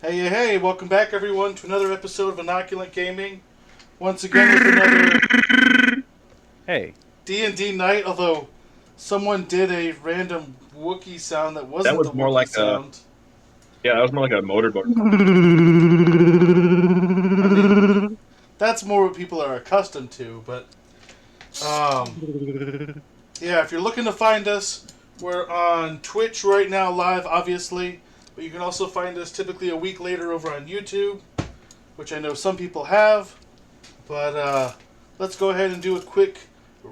Hey, welcome back everyone to another episode of Inoculant Gaming. Once again with another Hey, D&D night, although someone did a random Wookiee sound that That wasn't was the more Wookiee like sound. that was more like a motorboat. I mean, that's more what people are accustomed to, but yeah, if you're looking to find us, we're on Twitch right now live, obviously, but you can also find us typically a week later over on YouTube, which I know some people have. But let's go ahead and do a quick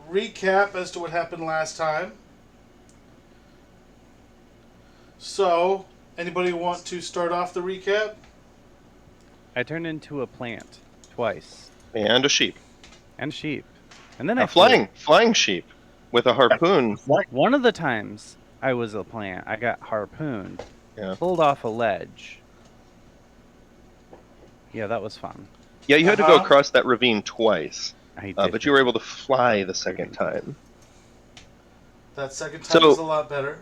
recap as to what happened last time. So, anybody want to start off the recap? I turned into a plant twice. And a sheep. And sheep. And then A I flew. flying sheep with a harpoon. One of the times I was a plant, I got harpooned. Yeah. Pulled off a ledge. Yeah, that was fun. Yeah, you had to go across that ravine twice, I did. but you were able to fly the second time. That second time was a lot better.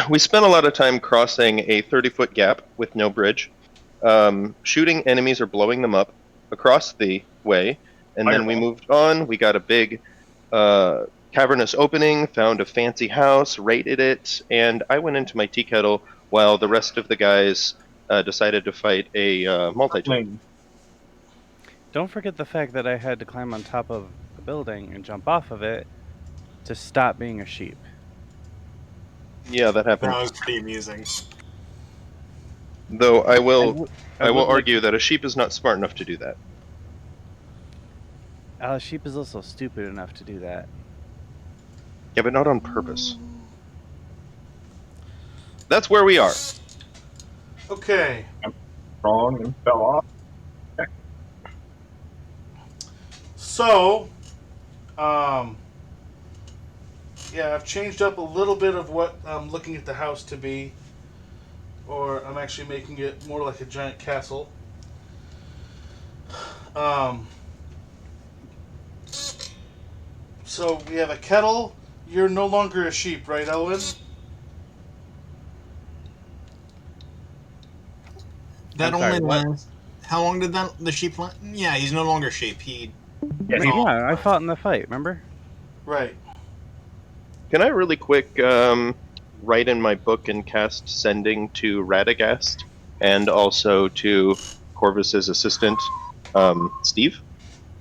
We spent a lot of time crossing a 30-foot gap with no bridge, shooting enemies or blowing them up across the way, and then we moved on. We got a big cavernous opening, found a fancy house, raided it, and I went into my tea kettle while the rest of the guys decided to fight a multi-tool. Don't forget the fact that I had to climb on top of a building and jump off of it to stop being a sheep. Yeah, that happened. That was pretty amusing. Though I will would argue that a sheep is not smart enough to do that. A sheep is also stupid enough to do that. Yeah, but not on purpose. That's where we are. Okay. Wrong and fell off. So, yeah, I've changed up a little bit of what I'm looking at the house to be. Or I'm actually making it more like a giant castle. So we have a kettle. You're no longer a sheep, right, Elwin? That only lasts. How long did the sheep last? Yeah, he's no longer sheep. Yeah, I fought in the fight, remember? Right. Can I really quick write in my book and cast sending to Radagast and also to Corvus's assistant, Steve?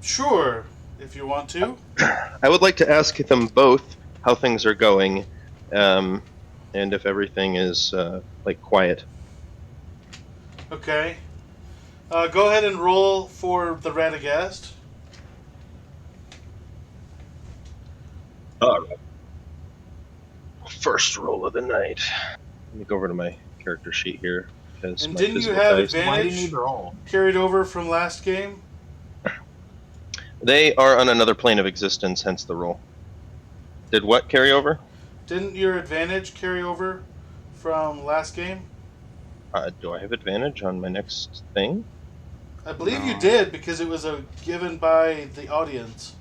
Sure, if you want to. I would like to ask them both how things are going, and if everything is quiet. Okay. Go ahead and roll for the Radagast. Alright. First roll of the night. Let me go over to my character sheet here. And didn't you have dice. Why do you advantage need to roll? carried over from last game? They are on another plane of existence, hence the roll. Did what carry over? Didn't your advantage carry over from last game? Do I have advantage on my next thing? I believe you did, because it was given by the audience.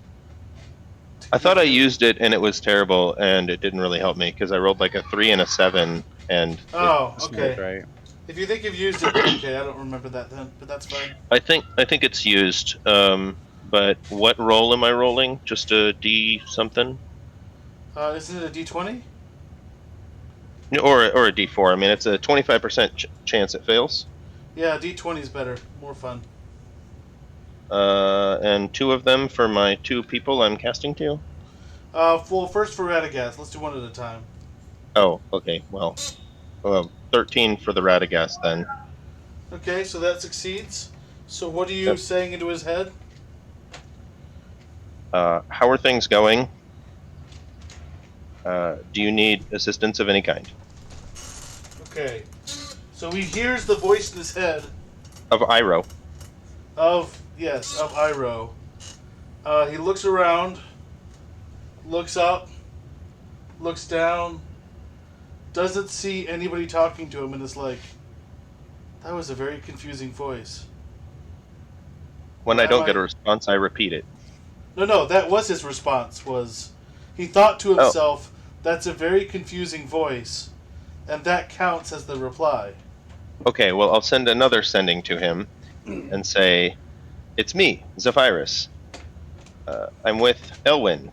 I thought I used it and it was terrible, and it didn't really help me because I rolled like a 3 and a 7, and Oh, okay. Right. If you think you've used it, okay, I don't remember that then, but that's fine. I think it's used. But what roll am I rolling? Just a D something, Isn't it a D20? or a D4? I mean, it's a 25% chance it fails. Yeah, D20 is better, more fun. And 2 of them for my 2 people I'm casting to. Well, first for Radagast. Let's do one at a time. Oh, okay. Well, 13 for the Radagast then. Okay, so that succeeds. So what are you saying into his head? How are things going? Do you need assistance of any kind? Okay. So he hears the voice in his head Of Iroh. of Iroh. He looks around, looks up, looks down, doesn't see anybody talking to him, and is like, that was a very confusing voice. When I don't get a response, I repeat it. No, that was his response, he thought to himself, that's a very confusing voice, and that counts as the reply. Okay, well, I'll send another sending to him and say, it's me, Zephyrus. I'm with Elwyn.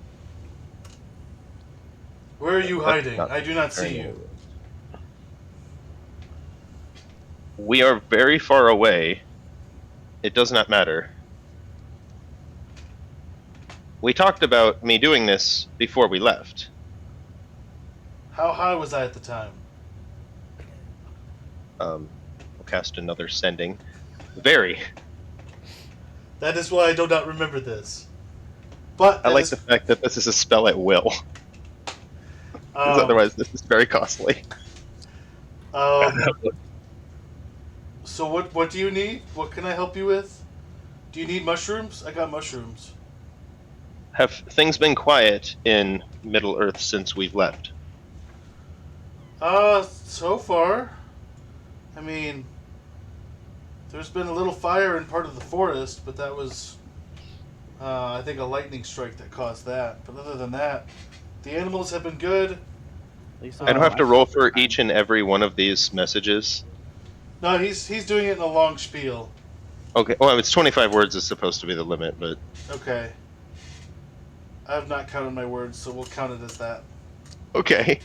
Where are you hiding? Not I do not see very you. well. We are very far away. It does not matter. We talked about me doing this before we left. How high was I at the time? We'll cast another sending. Very. That is why I do not remember this. But I like the fact that this is a spell at will. Because otherwise this is very costly. So what do you need? What can I help you with? Do you need mushrooms? I got mushrooms. Have things been quiet in Middle Earth since we've left? So far, I mean, there's been a little fire in part of the forest, but that was, I think, a lightning strike that caused that. But other than that, the animals have been good. I don't have to roll for each and every one of these messages. No, he's doing it in a long spiel. Okay, well, it's 25 words is supposed to be the limit, but... Okay. I have not counted my words, so we'll count it as that. Okay.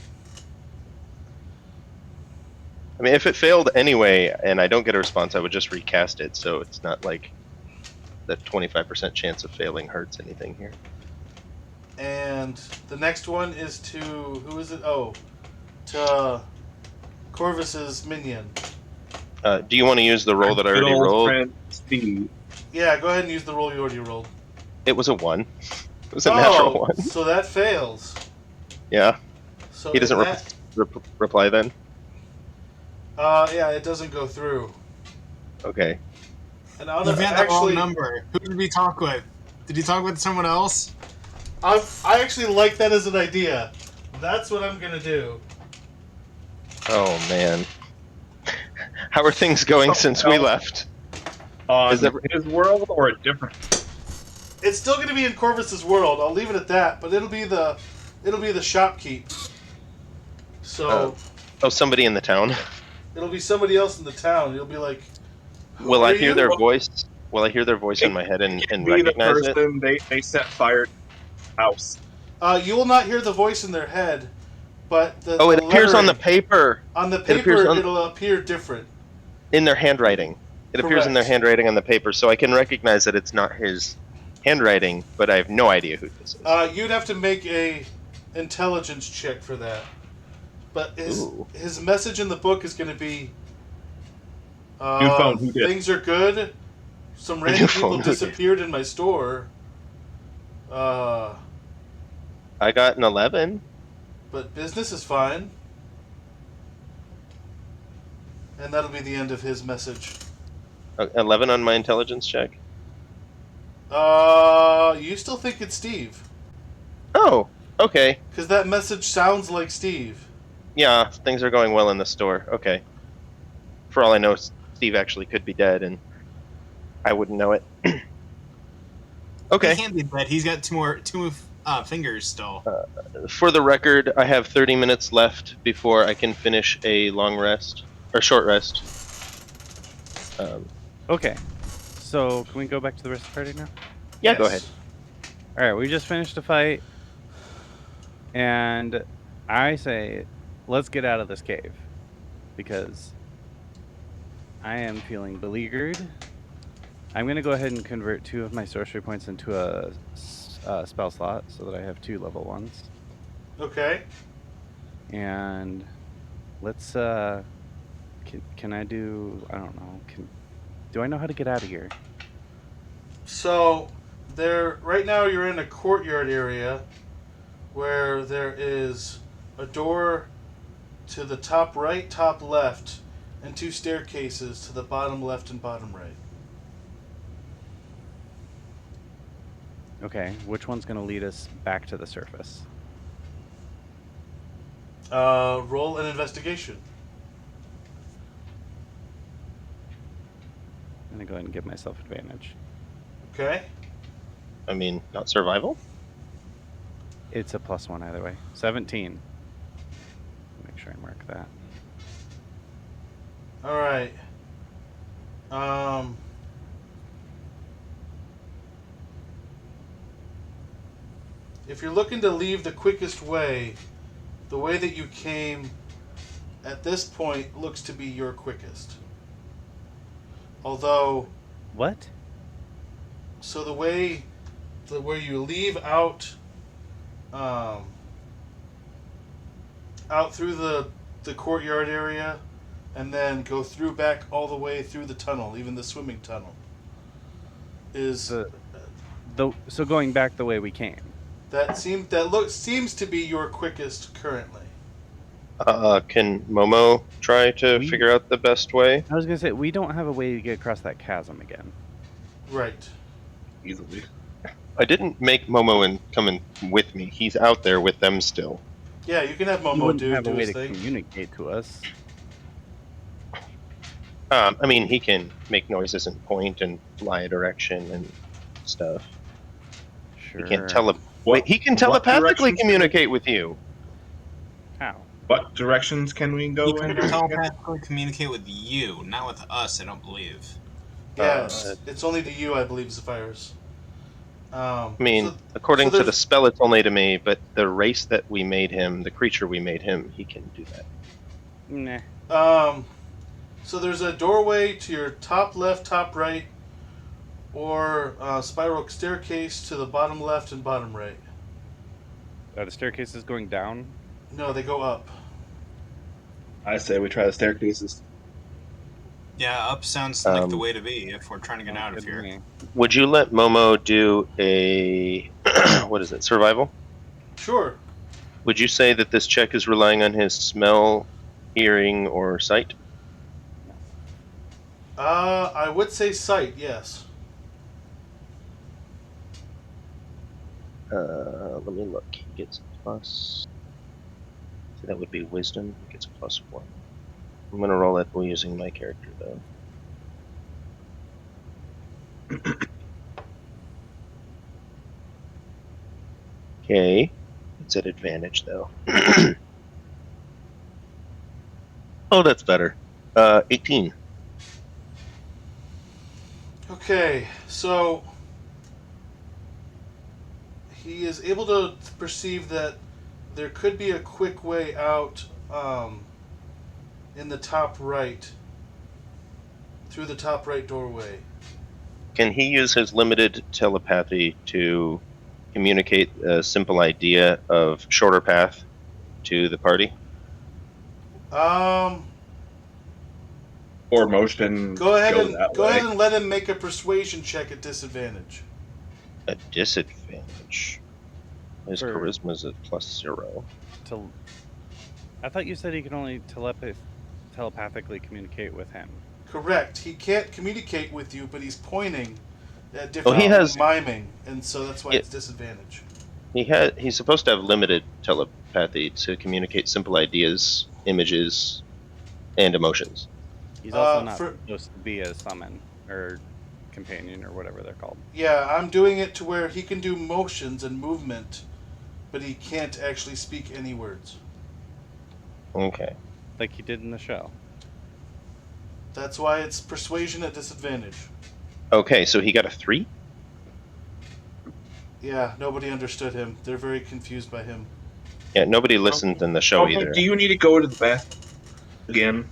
I mean, if it failed anyway, and I don't get a response, I would just recast it, so it's not like that 25% chance of failing hurts anything here. And the next one is to... Who is it? Oh. To Corvus's minion. Do you want to use the roll that I already rolled? Yeah, go ahead and use the roll you already rolled. It was a 1. It was a natural 1. So that fails. Yeah. So he doesn't reply then? Yeah, it doesn't go through. Okay. And You've had the wrong number. Who did we talk with? Did you talk with someone else? I actually like that as an idea. That's what I'm gonna do. Oh man. How are things going since we left? Is it his world or a different? It's still gonna be in Corvus's world. I'll leave it at that. But it'll be the shopkeep. So. Somebody in the town. It'll be somebody else in the town. It'll be like. Will I hear their voice? Will I hear their voice in my head and recognize the person they set fire to the house? You will not hear the voice in their head, but the it appears on the paper. On the paper, it'll appear different. In their handwriting. It appears in their handwriting on the paper, so I can recognize that it's not his handwriting, but I have no idea who this is. You'd have to make a intelligence check for that. But his message in the book is going to be, things are good. Some random people disappeared in my store. I got an 11. But business is fine. And that'll be the end of his message. 11 on my intelligence check? You still think it's Steve. Oh, okay. Because that message sounds like Steve. Yeah, things are going well in the store. Okay. For all I know, Steve actually could be dead, and I wouldn't know it. Okay. He can't be dead. He's got two fingers still. For the record, I have 30 minutes left before I can finish a long rest, or short rest. Okay. So, can we go back to the rest of the party now? Yeah, yes. Go ahead. Alright, we just finished a fight. And I say, let's get out of this cave. Because I am feeling beleaguered. I'm going to go ahead and convert 2 of my sorcery points into a spell slot so that I have 2 level 1s. Okay. And let's, can I do, I don't know, do I know how to get out of here? So, right now you're in a courtyard area where there is a door to the top right, top left, and 2 staircases to the bottom left and bottom right. Okay, which one's going to lead us back to the surface? Roll an investigation. I'm going to go ahead and give myself advantage. Okay. I mean, not survival? It's a +1 either way. 17. Make sure I mark that. All right. If you're looking to leave the quickest way, the way that you came at this point looks to be your quickest. Although, What? so the way where you leave out, out through the courtyard area, and then go through back all the way through the tunnel, even the swimming tunnel, is So going back the way we came. seems to be your quickest currently. Can Momo try to figure out the best way? I was gonna say we don't have a way to get across that chasm again. Right. Easily. I didn't make Momo come in with me. He's out there with them still. Yeah, you can have He Momo wouldn't do have a way his to thing. communicate to us. I mean, he can make noises and point and fly a direction and stuff. Sure. He can't he can telepathically communicate with you. How? What directions can we go He in? can telepathically communicate with you, not with us, I don't believe. Yeah, it's only to you, I believe, Zephyrus. I mean, according to the spell, it's only to me, but the race that we made him, the creature we made him, he can do that. Nah. So there's a doorway to your top left, top right, or spiral staircase to the bottom left and bottom right. Are the staircases going down? No, they go up. I say we try the staircases. Yeah, up sounds like the way to be if we're trying to get out of here. Me. Would you let Momo do a what is it? Survival? Sure. Would you say that this check is relying on his smell, hearing, or sight? I would say sight, yes. Let me look. He gets plus. So that would be wisdom. He gets +1. I'm gonna roll that while using my character though. Okay, it's at advantage though. Oh, that's better. 18. Okay, so he is able to perceive that there could be a quick way out in the top right, through the top right doorway. Can he use his limited telepathy to communicate a simple idea of shorter path to the party? Or motion. Go ahead go and let him make a persuasion check at disadvantage. A disadvantage. His charisma is at +0. I thought you said he could only telepathically communicate with him. Correct. He can't communicate with you, but he's pointing at different miming, and so that's why it's disadvantage. He's supposed to have limited telepathy to communicate simple ideas, images, and emotions. He's also not supposed to be a summon or companion or whatever they're called. Yeah, I'm doing it to where he can do motions and movement, but he can't actually speak any words. Okay. Like he did in the show. That's why it's persuasion at disadvantage. Okay, so he got a 3? Yeah, nobody understood him. They're very confused by him. Yeah, nobody listened in the show either. Do you need to go to the bathroom again?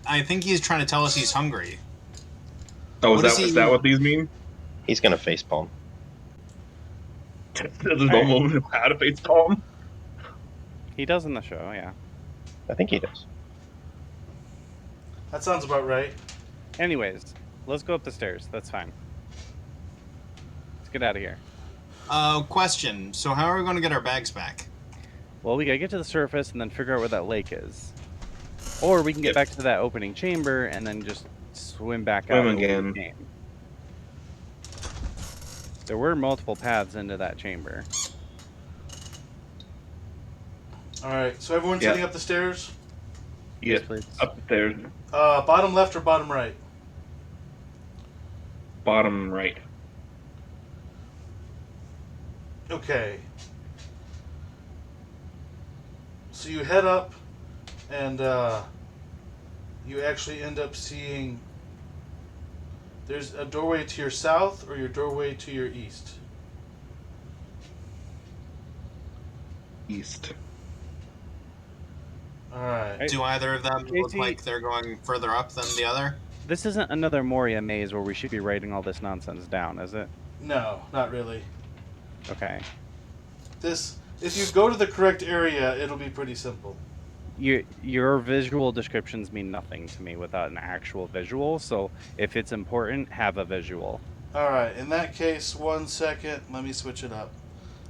I think he's trying to tell us he's hungry. Oh, is that what these mean? He's gonna facepalm. There's no moment how to facepalm? He does in the show, yeah. I think he does. That sounds about right. Anyways, let's go up the stairs. That's fine. Let's get out of here. Question. So how are we going to get our bags back? Well, we gotta get to the surface and then figure out where that lake is. Or we can get back to that opening chamber and then just swim back out again. There were multiple paths into that chamber. Alright, so everyone's heading up the stairs? Yes, please. Up the stairs. Bottom left or bottom right? Bottom right. Okay. So you head up, and you actually end up seeing there's a doorway to your south or your doorway to your east. East. Alright. Do either of them look Casey- like they're going further up than the other? This isn't another Moria maze where we should be writing all this nonsense down, is it? No, not really. Okay. If you go to the correct area, it'll be pretty simple. Your visual descriptions mean nothing to me without an actual visual, so if it's important, have a visual. Alright, in that case, 1 second, let me switch it up.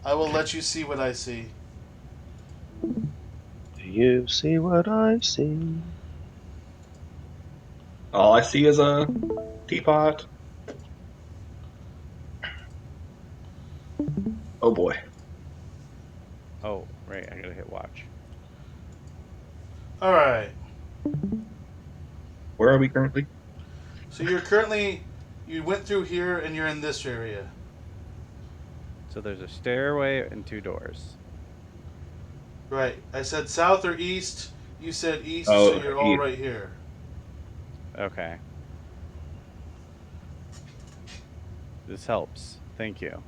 I will let you see what I see. Do you see what I see? All I see is a teapot. Oh boy. Oh, right, I gotta hit watch. Alright. Where are we currently? So you went through here and you're in this area. So there's a stairway and 2 doors. Right. I said south or east. You said east, Oh, so you're all east. right here. Okay. This helps. Thank you.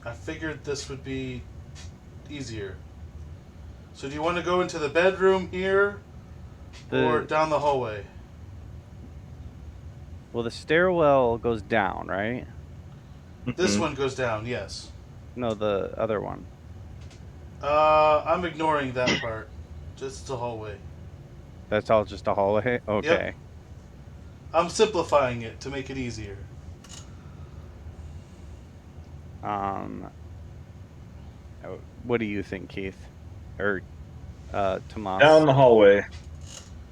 I figured this would be easier. So do you want to go into the bedroom here or down the hallway? Well, the stairwell goes down, right? This one goes down, yes. No, the other one. I'm ignoring that part. Just the hallway. That's all just a hallway? Okay. I'm simplifying it to make it easier. What do you think, Keith? Or, Tomas? Down the hallway.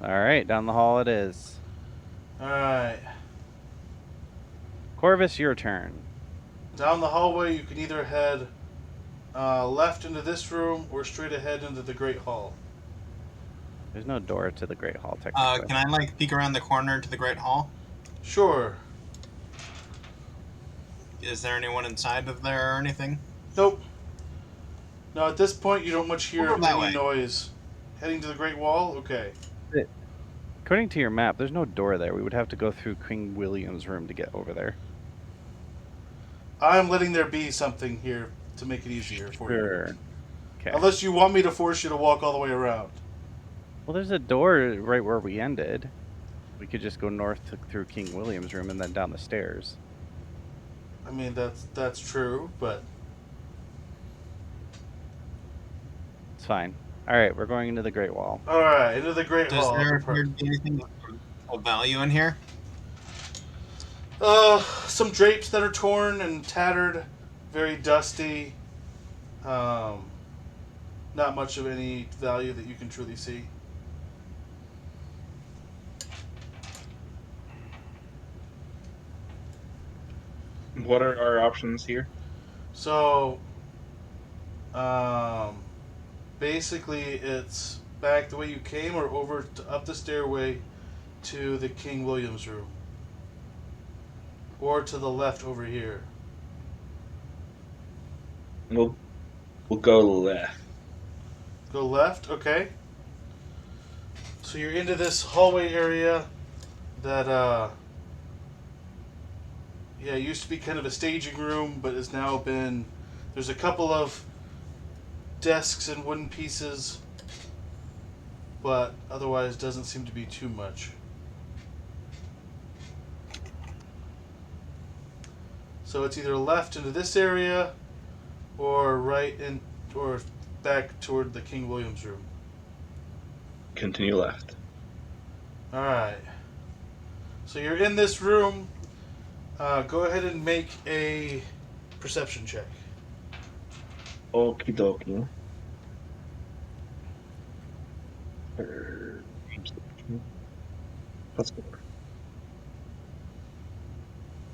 Alright, down the hall it is. Alright. Corvus, your turn. Down the hallway, you can either head left into this room or straight ahead into the Great Hall. There's no door to the Great Hall, technically. Can I, peek around the corner to the Great Hall? Sure. Is there anyone inside of there or anything? Nope. No, at this point, you don't much hear We'll go that any way. noise. Heading to the Great Wall? Okay. According to your map, there's no door there. We would have to go through King William's room to get over there. I'm letting there be something here to make it easier for you. Sure. Okay. Unless you want me to force you to walk all the way around. Well, there's a door right where we ended. We could just go north through King William's room and then down the stairs. I mean, that's true, but... It's fine. Alright, we're going into the Great Wall. Alright, into the Great Does Hall. there appear to be anything of value in here? Some drapes that are torn and tattered, very dusty. Not much of any value that you can truly see. What are our options here? So, basically, it's back the way you came or over up the stairway to the King William's room. Or to the left over here. We'll go left. Go left, okay. So you're into this hallway area that, used to be kind of a staging room, but has now been... There's a couple of desks and wooden pieces, but otherwise doesn't seem to be too much. So it's either left into this area, or right in, or back toward the King William's room. Continue left. Alright. So you're in this room. Go ahead and make a perception check. Okie dokie. Let's go.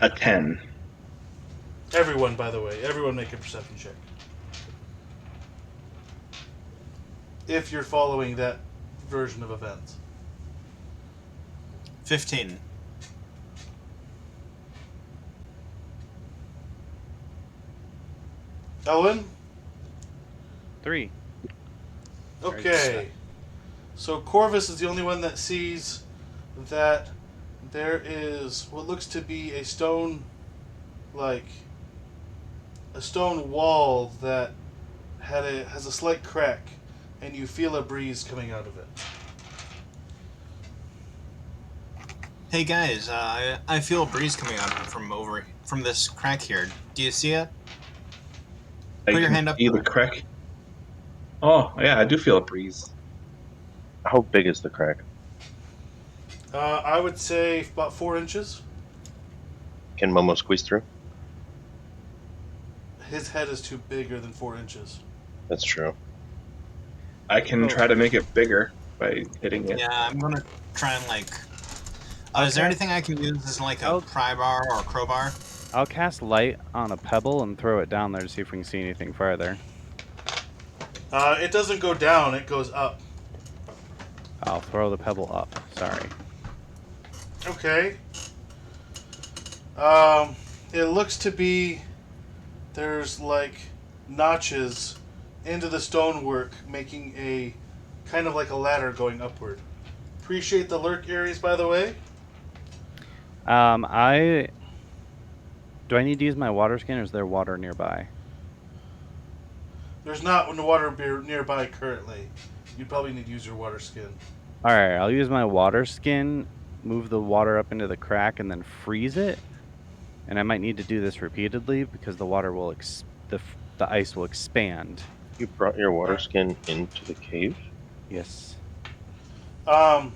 A 10. Everyone, by the way. Everyone make a perception check. If you're following that version of events. 15. Owen? 3. Okay. So Corvus is the only one that sees that there is what looks to be a stone wall that has a slight crack, and you feel a breeze coming out of it. Hey guys, I feel a breeze coming out from this crack here. Do you see it? I Put your can hand up. see the crack. Oh, yeah, I do feel a breeze. How big is the crack? I would say about 4 inches. Can Momo squeeze through? His head is too bigger than 4 inches. That's true. I can try to make it bigger by hitting it. Yeah, I'm gonna try and is there anything I can use as like a pry bar or a crowbar? I'll cast light on a pebble and throw it down there to see if we can see anything farther. It doesn't go down, it goes up. I'll throw the pebble up. Sorry. Okay. It looks to be there's like notches into the stonework, making a kind of like a ladder going upward. Appreciate the lurk areas, by the way. Do I need to use my water skin, or is there water nearby? There's not water nearby currently. You'd probably need to use your water skin. Alright, I'll use my water skin, move the water up into the crack, and then freeze it. And I might need to do this repeatedly because the water will the ice will expand. You brought your water skin into the cave? Yes. How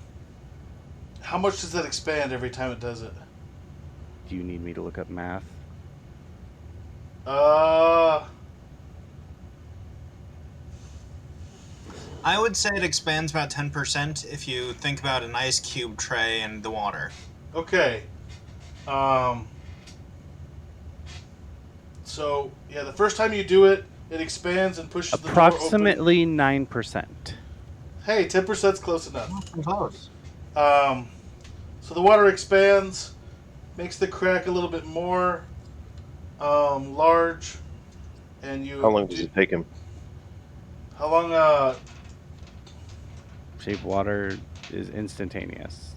much does that expand every time it does it? Do you need me to look up math? I would say it expands about 10% if you think about an ice cube tray and the water. Okay. So, yeah, the first time you do it, it expands and pushes the door open. Approximately 9%. Hey, 10%'s close enough. Close. So the water expands, makes the crack a little bit more large, and you... How long does it take him? How long, Shape water is instantaneous.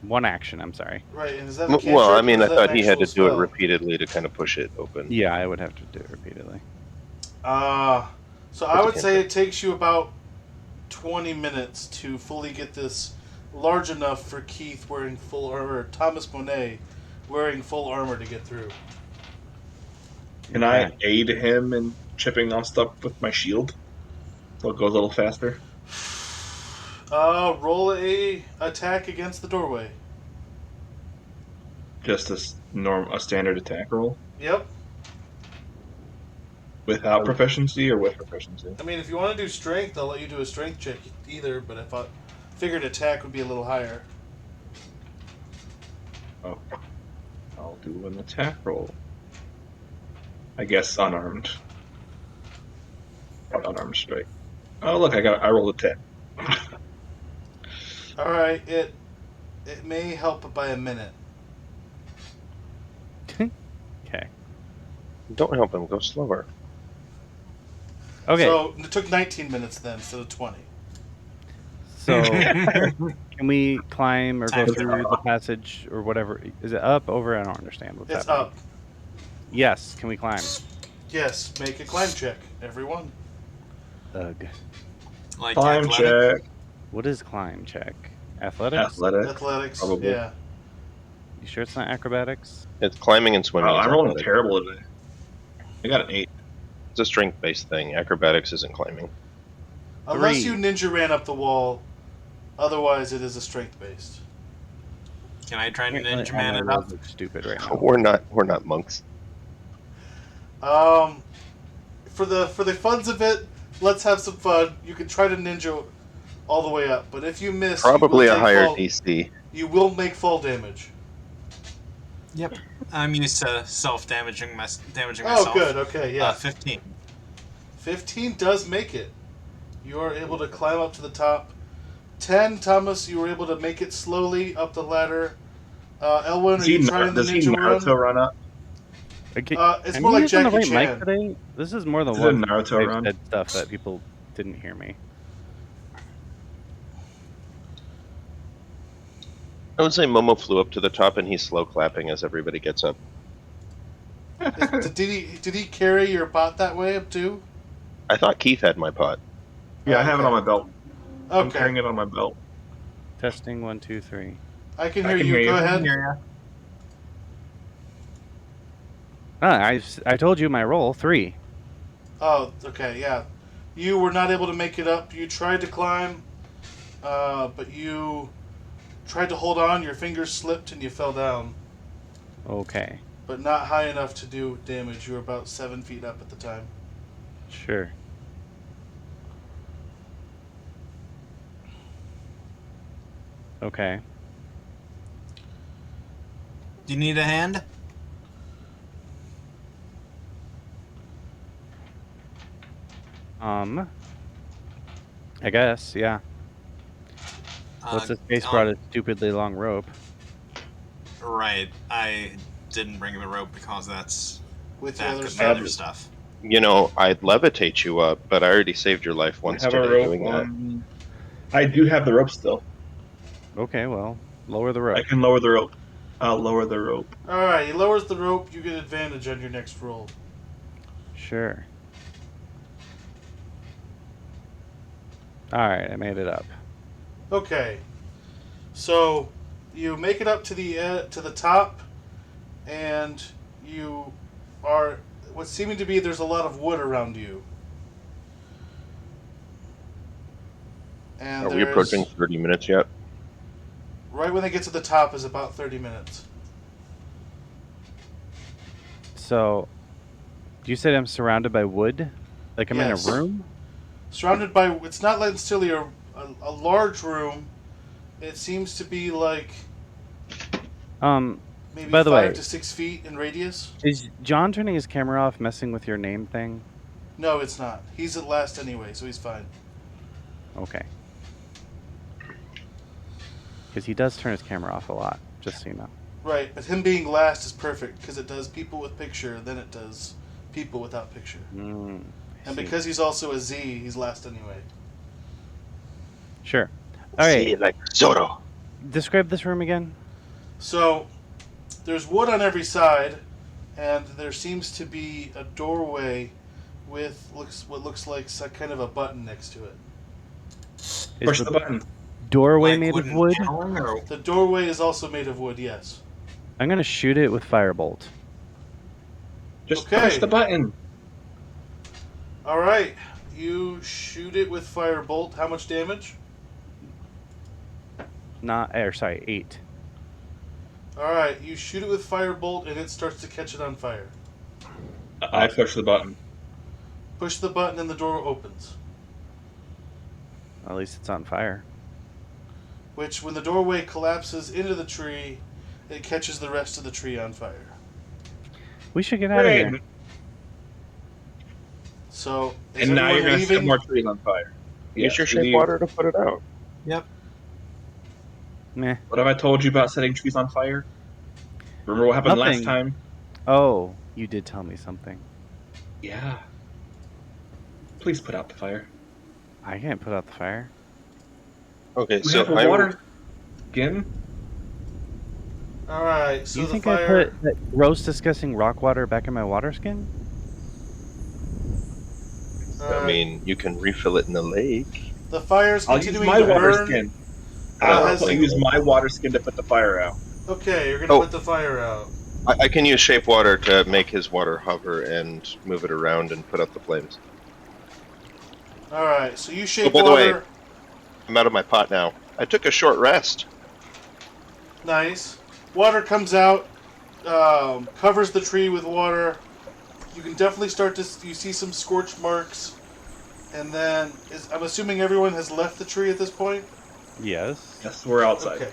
One action, I'm sorry. Right, and is that a cantrip? Well, I or mean, is I that thought an he had to actual do it spell? repeatedly to kind of push it open. Yeah, I would have to do it repeatedly. So I would say it takes you about 20 minutes to fully get this large enough for Keith wearing full armor, Thomas Monet wearing full armor to get through. Can I aid him in chipping off stuff with my shield? So it goes a little faster? Roll a attack against the doorway. Just a standard attack roll? Yep. Without proficiency or with proficiency? I mean, if you want to do strength, I'll let you do a strength check either, but I figured attack would be a little higher. Oh. I'll do an attack roll. I guess unarmed. Unarmed strike. Oh look, I rolled a 10. Alright, it may help by a minute. Okay. Don't help him, go slower. Okay. So it took 19 minutes then instead of 20. So, can we climb or go through the passage or whatever? Is it up, over? I don't understand what's It's happening. up. Yes, can we climb? Yes, make a climb check, everyone. Ugh. Like Climb athletic? check. What is climb check? Athletics? Athletics, Probably. yeah. You sure it's not acrobatics? It's climbing and swimming. Oh, is I'm rolling athletic. terrible today. I got an 8. It's a strength-based thing. Acrobatics isn't climbing. Unless 3. you ninja ran up the wall, otherwise it is a strength-based. Can I try and Apparently, ninja all man my it rolls up? look stupid right now. We're not monks. For the funds of it, let's have some fun. You can try to ninja all the way up, but if you miss, Probably you a will higher fall, DC. You will make fall damage. Yep. I'm used to damaging myself. Oh, good. Okay, yeah. 15. 15 does make it. You are able to climb up to the top. 10, Thomas, you were able to make it slowly up the ladder. Elwyn, are you trying the Does he ninja run? Naruto run up? It's Am more I like using the Jackie right Chan. mic today? This is more than Is it one Naruto I've run? said stuff that people didn't hear me. I would say Momo flew up to the top and he's slow clapping as everybody gets up. Did he carry your pot that way up too? I thought Keith had my pot. Yeah, I have it on Okay. my belt. I'm Okay. carrying it on my belt. Testing 1, 2, 3. I can I hear can you. hear you. Go I can ahead. Here, I told you my roll 3. Oh, okay, yeah. You were not able to make it up. You tried to climb, but you tried to hold on. Your fingers slipped and you fell down, Okay, but not high enough to do damage. You were about 7 feet up at the time. sure. Okay. Do you need a hand? I guess, yeah. What's Uh, this face brought a stupidly long rope? Right. I didn't bring the rope because that's With your that other good stuff. other stuff. You know, I'd levitate you up, but I already saved your life once have a today rope doing that. on. I do have the rope still. Okay, well, lower the rope. I can lower the rope. I'll lower the rope. Alright, he lowers the rope. You get advantage on your next roll. Sure. Alright, I made it up. Okay. So, you make it up to the top, and you are what's seeming to be there's a lot of wood around you. And Are we approaching 30 minutes yet? Right when they get to the top is about 30 minutes. So, you said I'm surrounded by wood? Like I'm Yes. in a room? Surrounded by, it's not necessarily a large room. It seems to be like maybe By the 5 way, to 6 feet in radius. is John turning his camera off messing with your name thing? No, it's not. He's at last anyway, so he's fine. Okay. Because he does turn his camera off a lot, just so you know. Right, but him being last is perfect because it does people with picture, then it does people without picture. And because he's also a Z, he's last anyway. Sure. Alright. See, like Zorro. Describe this room again. So, there's wood on every side, and there seems to be a doorway with what looks like kind of a button next to it. Push the button. Doorway Like made of wooden wood? paneling, or The doorway is also made of wood, yes. I'm gonna shoot it with firebolt. Just Okay. push the button. Alright, you shoot it with firebolt. How much damage? 8. Alright, you shoot it with firebolt and it starts to catch it on fire. I push the button. Push the button and the door opens. At least it's on fire. Which, when the doorway collapses into the tree, it catches the rest of the tree on fire. We should get out of here. Rain. So, is And now you're everyone going to set leaving? more trees on fire. Use your we shape leave. water to put it out. Yep. Meh. What have I told you about setting trees on fire? Remember what happened last Nothing. time? Oh, you did tell me something. Yeah. Please put out the fire. I can't put out the fire. Okay, We so have a water skin. Alright, Do so you the think fire... I put that gross, disgusting rock water back in my water skin? I mean, you can refill it in the lake. the fire's I'll use continuing my to water burn. skin. Has- I'll use my water skin to put the fire out. Okay, you're gonna Oh. put the fire out. I can use shape water to make his water hover and move it around and put out the flames. Alright, so you shape by the way- water. I'm out of my pot now. I took a short rest. Nice. Water comes out, covers the tree with water. You can definitely start to... You see some scorch marks. And then... I'm assuming everyone has left the tree at this point? Yes. Yes, we're outside. Okay.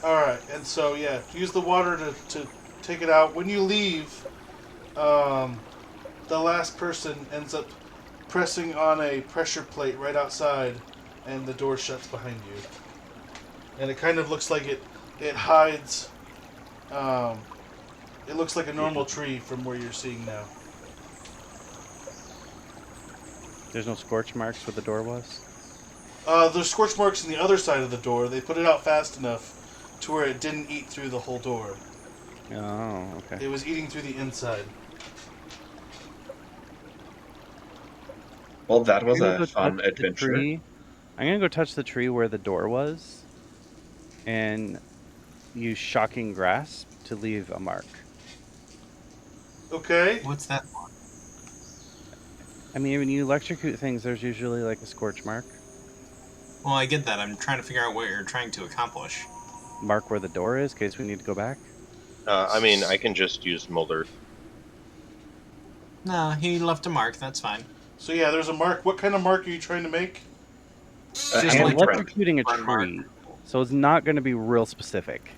Alright, and so, yeah, use the water to take it out. When you leave, the last person ends up pressing on a pressure plate right outside, and the door shuts behind you. And it kind of looks like it hides... it looks like a normal tree from where you're seeing now. There's no scorch marks where the door was? There's scorch marks on the other side of the door. They put it out fast enough to where it didn't eat through the whole door. Oh, okay. It was eating through the inside. Well, that was I'm gonna a go fun touch the adventure. tree. I'm gonna go touch the tree where the door was, and use Shocking Grasp to leave a mark. Okay. What's that? I mean, when you electrocute things, there's usually like a scorch mark. Well, I get that. I'm trying to figure out what you're trying to accomplish. Mark where the door is, in case we need to go back. I mean, I can just use Mulder. No, he left a mark. That's fine. So yeah, there's a mark. What kind of mark are you trying to make? A Just I'm hand like print. electrocuting a burn mark. tree, so it's not going to be real specific.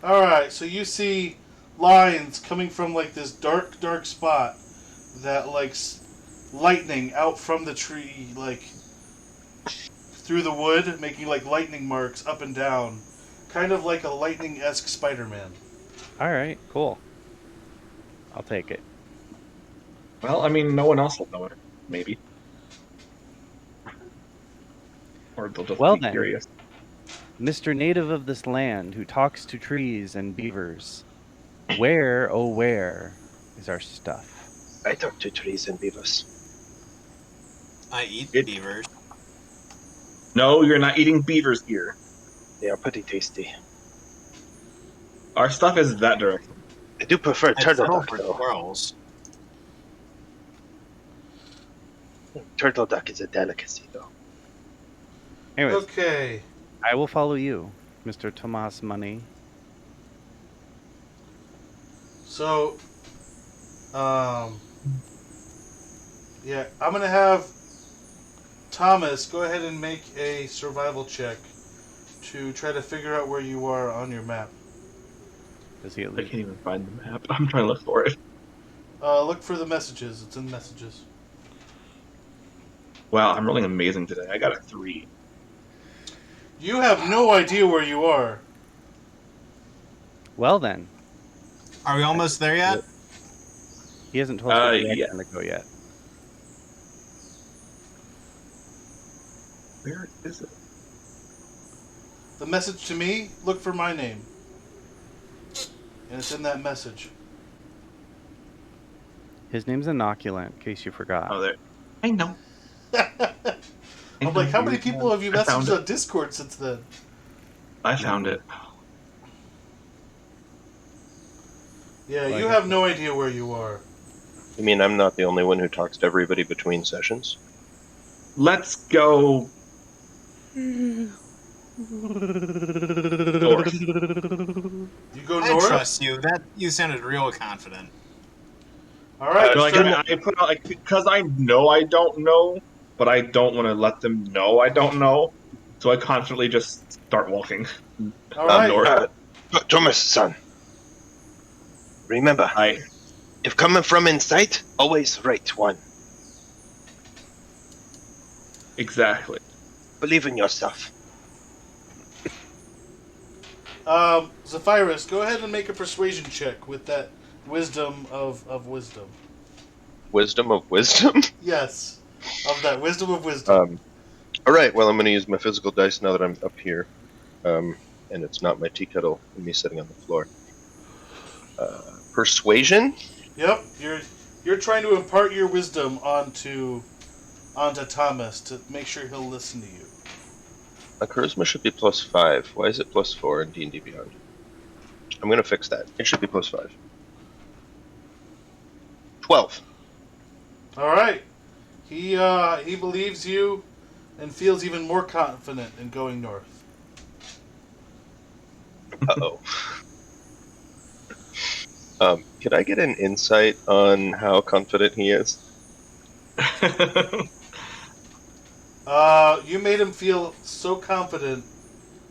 All right. So you see lines coming from like this dark spot that like lightning out from the tree, like through the wood, making like lightning marks up and down, kind of like a lightning-esque Spider-Man. All right, cool. I'll take it. Well, I mean, no one else will know it. Maybe. Or they'll just Well be then. curious. Mr. Native of this land who talks to trees and beavers, where, oh where, is our stuff? I talk to trees and beavers. I eat It- beavers. No, you're not eating beavers here. They are pretty tasty. Our stuff is that direction. I do prefer I turtle settle duck, for though. squirrels. Turtle duck is a delicacy, though. Anyways, Okay. I will follow you, Mr. Tomas Money. So, yeah, I'm gonna have Thomas go ahead and make a survival check to try to figure out where you are on your map. Does he at I least? can't even find the map. I'm trying to look for it. Look for the messages. It's in messages. Wow, I'm rolling amazing today. I got a 3. You have no idea where you are. Well then, Are we almost there yet? he hasn't told us where we're yeah. going to go yet. Where is it? The message to me, look for my name. And it's in that message. His name's Inoculant, in case you forgot. Oh, there. I know. I'm like, how many people have you I found messaged it. on Discord since then? I found it. Yeah, Like you it. have no idea where you are. You mean I'm not the only one who talks to everybody between sessions? Let's go north. You go I north? trust you. That you sounded real confident. Alright, No, I put out, like, because I know I don't know, but I don't want to let them know I don't know. So I constantly just start walking alright. north. Thomas, son. Remember, if coming from inside, always right one. Exactly. Believe in yourself. Zephyrus, go ahead and make a persuasion check with that wisdom of wisdom. Wisdom of wisdom? Yes. Of that wisdom of wisdom. Alright, well, I'm going to use my physical dice now that I'm up here. And it's not my tea kettle and me sitting on the floor. Persuasion? Yep. You're trying to impart your wisdom onto Thomas to make sure he'll listen to you. My charisma should be +5. Why is it +4 in D&D Beyond? I'm going to fix that. It should be +5. 12. Alright. He believes you and feels even more confident in going north. Uh-oh. Could I get an insight on how confident he is? You made him feel so confident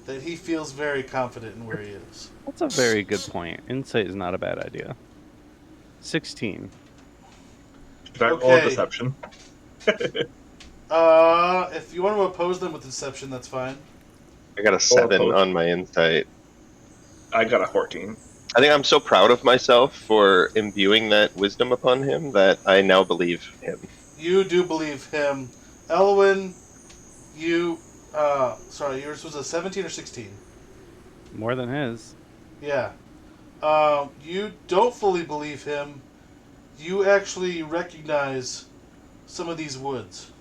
that he feels very confident in where he is. That's a very good point. Insight is not a bad idea. 16. Should I roll a Okay. deception? If you want to oppose them with deception, that's fine. I got a 7 opposed. on my insight. I got a 14. I think I'm so proud of myself for imbuing that wisdom upon him that I now believe him. You do believe him. Elwyn, sorry, yours was a 17 or 16? More than his. Yeah. You don't fully believe him. You actually recognize some of these woods.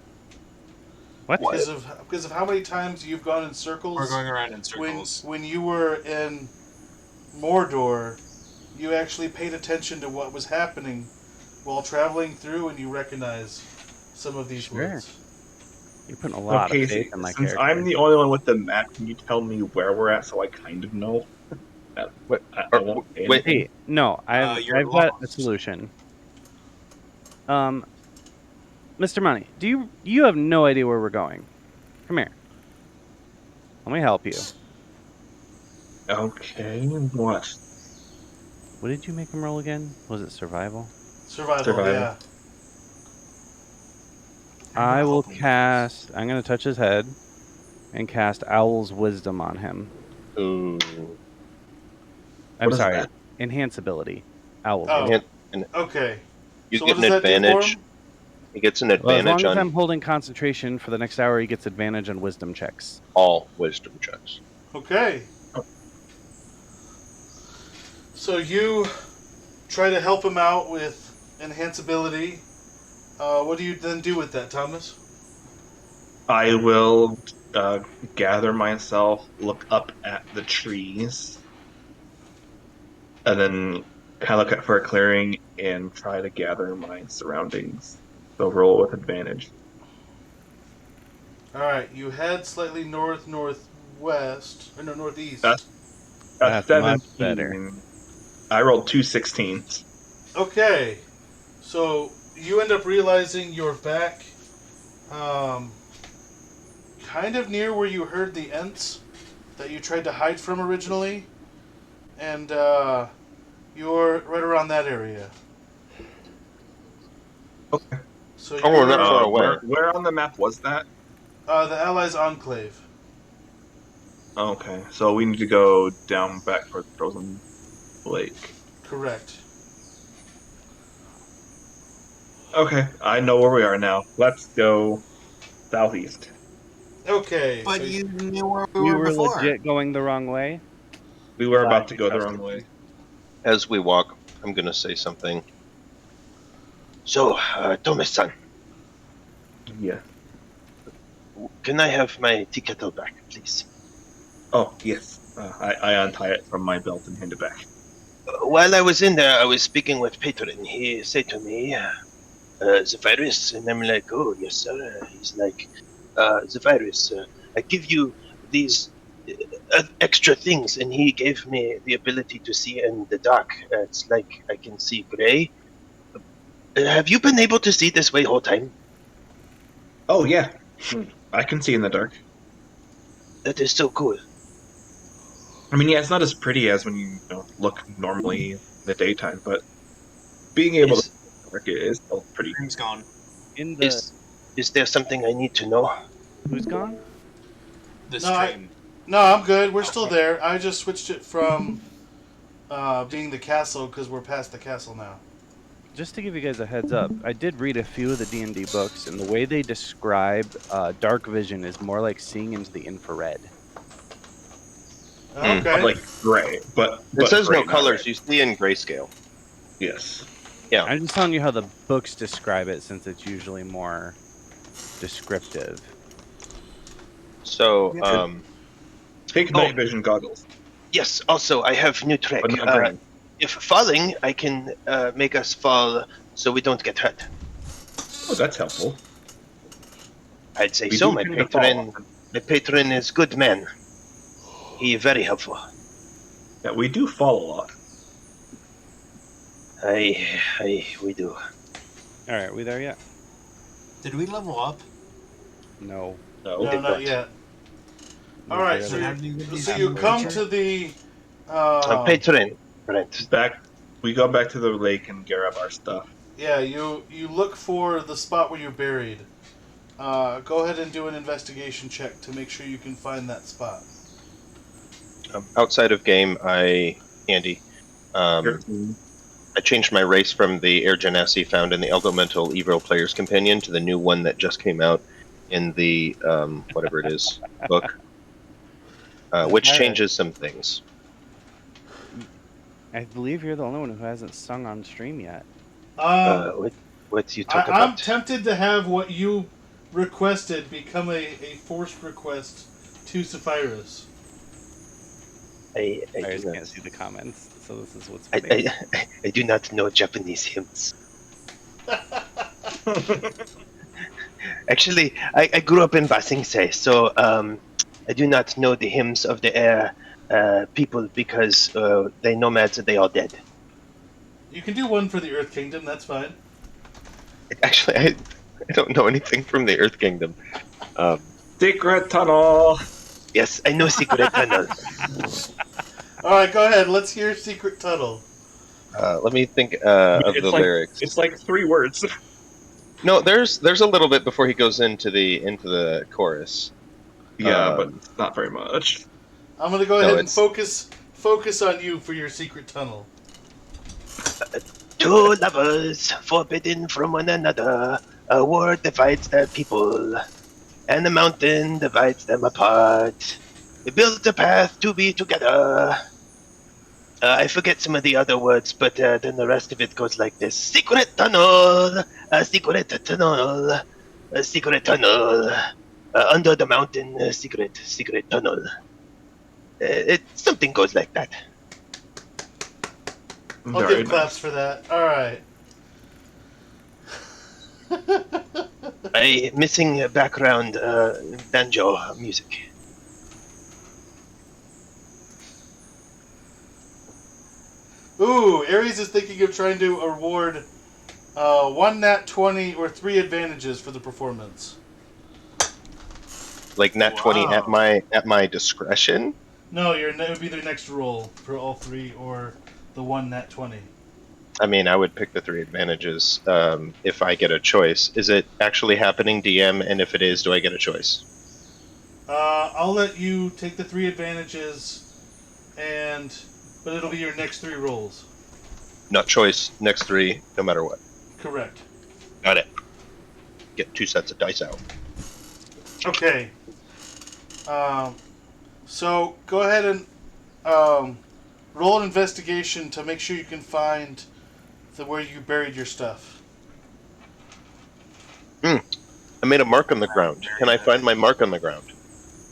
What? Because of how many times you've gone in circles. We're going around in circles. When you were in Mordor, you actually paid attention to what was happening while traveling through, and you recognize some of these Sure. woods. You're putting a lot Okay, of faith in my since character. I'm the only one with the map, can you tell me where we're at so I kind of know? What? I won't say Wait. anything. Hey, no, I've You're got a lost. solution. Mr. Money, you have no idea where we're going. Come here. Let me help you. Okay, what? What did you make him roll again? Was it survival? Survival. Yeah. I will cast... I'm going to touch his head and cast Owl's Wisdom on him. Ooh. I'm What is sorry. that? Enhance ability. Owl's Oh. Wisdom. Okay. You So get what an does that do for advantage. him? He gets an Well, as advantage long as I'm on holding concentration for the next hour, he gets advantage on wisdom checks. all wisdom checks. Okay. So you try to help him out with enhanceability. What do you then do with that, Thomas? I will gather myself, look up at the trees, and then kind of look for a clearing and try to gather my surroundings. So roll with advantage. Alright, you head slightly northwest, or no, northeast. That's That's 17. much better. I rolled 2 16s. Okay. So you end up realizing you're back kind of near where you heard the Ents that you tried to hide from originally. And you're right around that area. Okay. So Oh, we're you're, not far away. Where on the map was that? the Allies Enclave. Okay, so we need to go down back towards Frozen Lake. Correct. Okay, I know where we are now. Let's go southeast. Okay. But so you knew where we We were were before. legit going the wrong way. We were about to Glad go you the trusted wrong way. me. As we walk, I'm going to say something. So, Thomas-san, Yeah. can I have my tea kettle back, please? Oh, yes. I untie it from my belt and hand it back. While I was in there, I was speaking with Patron. He said to me, the virus, and I'm like, oh, yes, sir. He's like, the virus, I give you these extra things, and he gave me the ability to see in the dark. It's like I can see gray. Have you been able to see this way whole time? Oh, yeah. I can see in the dark. That is so cool. I mean, yeah, it's not as pretty as when you look normally in the daytime, but being able to see in the dark is still pretty. Room's gone. In the Is there something I need to know? who's gone? The No, stream. No, I'm good. We're still there. I just switched it from being the castle because we're past the castle now. Just to give you guys a heads up, I did read a few of the D&D books, and the way they describe dark vision is more like seeing into the infrared. Okay. Like gray, but It says gray, no not colors. red. You see in grayscale. Yes. Yeah. I'm just telling you how the books describe it, since it's usually more descriptive. So, Take night vision goggles, Yes, also, I have new trick. but not green. If falling, I can make us fall so we don't get hurt. Oh, that's helpful. I'd say We so. do My tend to fall patron, often. my patron is good man. He very helpful. Yeah, we do fall a lot. We do. All right, we there yet? Did we level up? No. No. No, Okay, not but- yet. All right, Barely. so How do you get these so you from come nature? to the. Patron, Brent. We go back to the lake and grab our stuff. Yeah, you look for the spot where you're buried. Go ahead and do an investigation check to make sure you can find that spot. outside of game, Andy, I changed my race from the Air Genasi found in the Elemental Evo Player's Companion to the new one that just came out in the whatever it is book. which Zephyros, changes some things. I believe you're the only one who hasn't sung on stream yet. What you talk I'm about? tempted to have what you requested become a forced request to Zephyros. I I do can't not. see the comments, so this is what's funny. I do not know Japanese hymns. Actually, I grew up in Basingse, so I do not know the hymns of the air people because they nomads they are dead. You can do one for the Earth Kingdom. That's fine. Actually, I don't know anything from the Earth Kingdom. Secret tunnel. Yes, I know Secret Tunnel. All right, go ahead. Let's hear Secret Tunnel. Let me think of the lyrics. It's like 3 words. No, there's a little bit before he goes into the chorus. Yeah, but not very much. I'm gonna go No, ahead and it's- focus on you for your Secret Tunnel. Two lovers forbidden from one another. A war divides their people, and a mountain divides them apart. We built a path to be together. I forget some of the other words, but then the rest of it goes like this: secret tunnel, a secret tunnel, a secret tunnel, under the mountain, a secret tunnel. Something goes like that. I'll Very give claps nice. for that. All right. Missing background banjo music. Ooh, Ares is thinking of trying to award 1 nat 20 or 3 advantages for the performance. Like nat 20 at my discretion. No, it would be their next roll for all 3 or the 1 nat 20. I mean, I would pick the 3 advantages if I get a choice. Is it actually happening, DM? And if it is, do I get a choice? I'll let you take the 3 advantages, but it'll be your next 3 rolls. Not choice. Next 3, no matter what. Correct. Got it. Get 2 sets of dice out. Okay. So go ahead and roll an investigation to make sure you can find where you buried your stuff. I made a mark on the ground. Can I find my mark on the ground?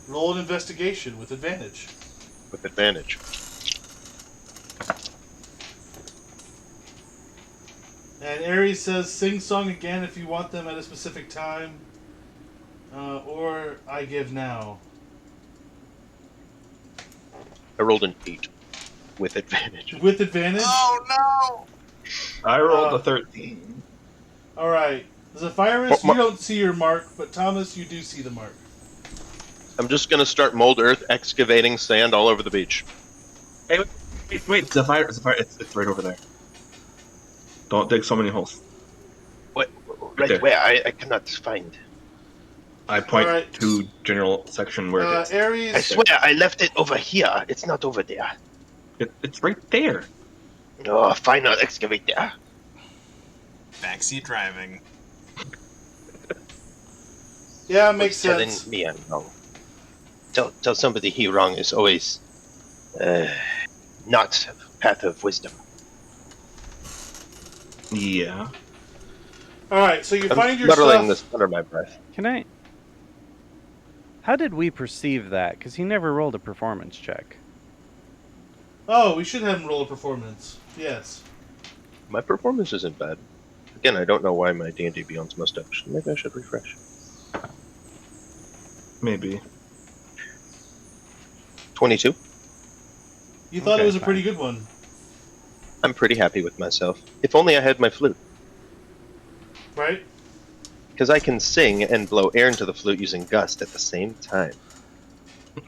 Roll an investigation with advantage. With advantage. And Ares says, sing song again if you want them at a specific time. Or I give now. I rolled an 8 with advantage. With advantage? Oh no! I rolled a 13. Alright. Zephyros, you don't see your mark, but Thomas, you do see the mark. I'm just gonna start mold earth excavating sand all over the beach. Hey, wait, Zephyr, it's right over there. Don't dig so many holes. What? There. Right where? I cannot find. I point Alright. to general section where it is. Ares... I swear I left it over here. It's not over there. It's right there. Oh, fine, I'll excavate there. Backseat driving. Yeah, it makes Telling sense. me I'm wrong. Tell somebody he wrong is always not path of wisdom. Yeah. Alright, so you I'm find your muttering stuff... this under my breath. Can I? How did we perceive that? Because he never rolled a performance check. Oh, we should have him roll a performance. Yes. My performance isn't bad. Again, I don't know why my D&D Beyond's mustache. Maybe I should refresh. Maybe. 22. You thought Okay, it was a fine. pretty good one. I'm pretty happy with myself. If only I had my flute. Right? Because I can sing and blow air into the flute using gust at the same time.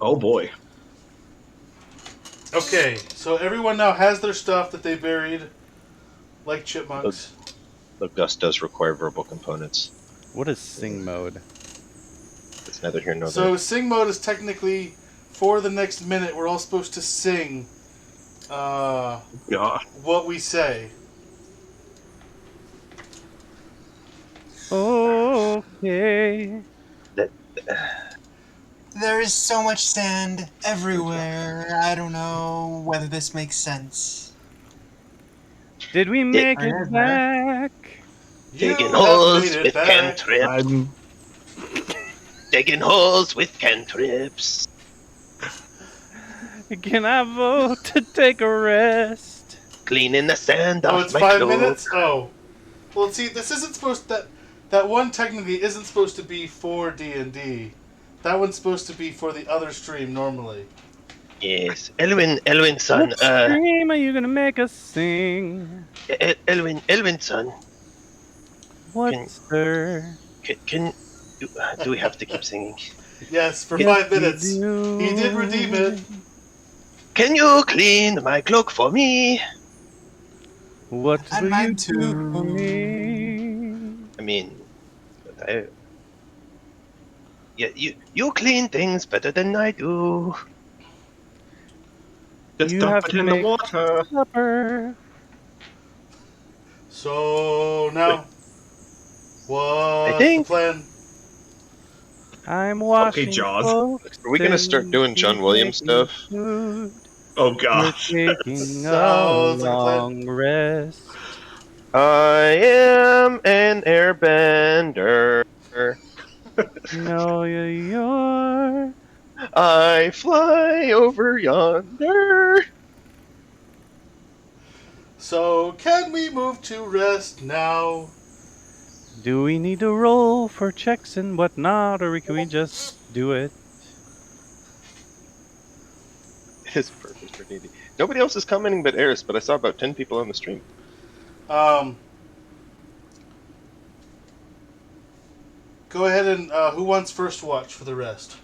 Oh boy. Okay, so everyone now has their stuff that they buried, like chipmunks. Though gust does require verbal components. What is sing mode? It's neither here nor So there. sing mode is technically, for the next minute, we're all supposed to sing Yeah. what we say. Okay. There is so much sand everywhere. I don't know whether this makes sense. Did we make Right, it Matt? back? Digging You have made holes it with back. cantrips. I'm Digging holes with cantrips. Can I vote to take a rest? Cleaning the sand Oh, off it's my 5 cloak. minutes? Oh. Well, see, this isn't supposed that one technically isn't supposed to be for D&D. That one's supposed to be for the other stream normally. Yes, Elwin, son. What stream are you gonna make us sing? Elwin, son. What, Can- sir? Do we have to keep singing? Yes, for Yes, 5 we minutes. do. He did redeem it. Can you clean my cloak for me? What And will mine you do for too. me? I mean, yeah, you clean things better than I do. just You dump have it to in the make water. supper. So, now, what's think- the plan? I'm washing Jaws. clothes Are we gonna start and doing John Williams making stuff? food. Oh We're gosh. taking a Sounds like a plan. long rest. I am an airbender. No, you're. I fly over yonder. So, can we move to rest now? Do we need to roll for checks and whatnot, or can we just do it? His purpose for D&D. Nobody else is commenting but Eris, but I saw about 10 people on the stream. Go ahead and, who wants first watch for the rest?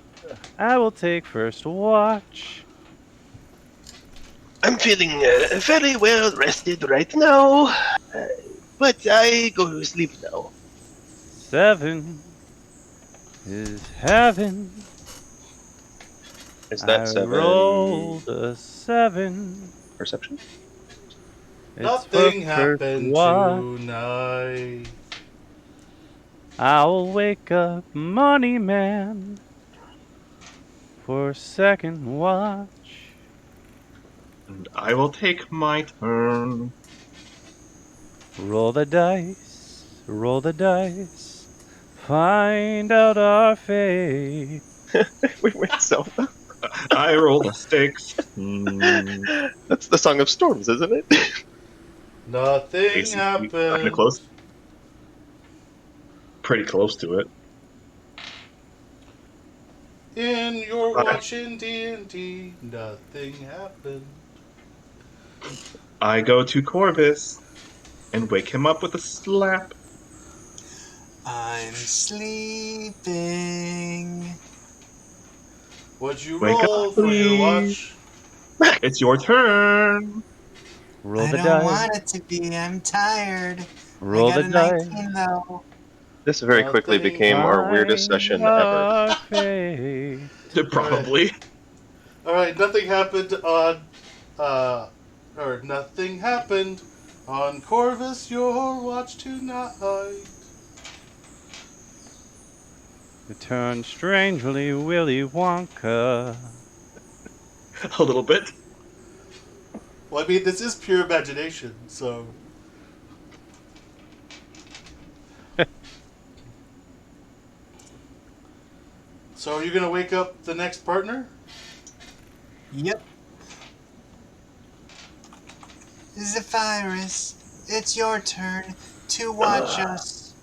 I will take first watch. I'm feeling very well rested right now, but I go to sleep now. 7 is heaven. Is that I 7 rolled a 7. perception? It's Nothing for first happened watch. tonight. I'll wake up Money Man for second watch. And I will take my turn. Roll the dice, roll the dice, find out our fate. Wait, Zelda? I rolled a 6. That's the Song of Storms, isn't it? Nothing Basically, happened. kinda close. Pretty close to it. In your watching D&D, nothing happened. I go to Corvus and wake him up with a slap. I'm sleeping. What'd you Wake roll up, for your please. watch? It's your turn. Roll I the don't dice, want it to be. I'm tired. roll I the got a dice. 19 though. This very quickly Nothing became our weirdest Find session ever. our fate. Probably. Alright, nothing happened on, or nothing happened on Corvus, your watch tonight. You turn strangely Willy Wonka. A little bit. Well, I mean, this is pure imagination, so... So are you going to wake up the next partner? Yep. Zephyrus, it's your turn to watch us.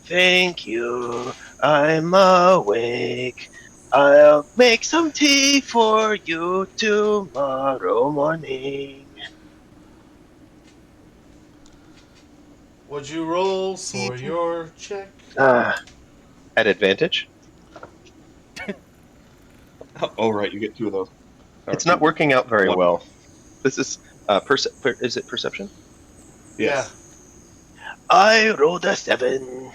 Thank you. I'm awake. I'll make some tea for you tomorrow morning. Would you roll for your check? At advantage? Oh, right, you get 2 of those. It's not working out very One. well. This is, is it perception? Yes. I rolled a 7.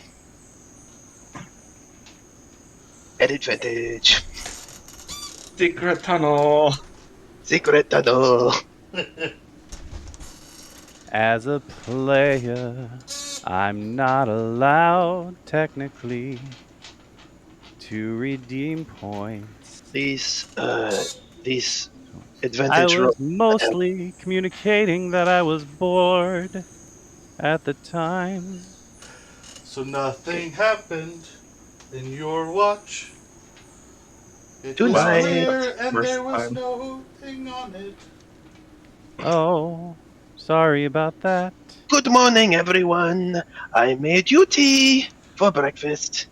At advantage. Secret tunnel. Secret tunnel. As a player, I'm not allowed technically to redeem points. These I advantage was roll. mostly communicating that I was bored at the time. So nothing happened in your watch. It Do was I- clear and First there was time. no thing on it. Oh, sorry about that. Good morning, everyone. I made you tea for breakfast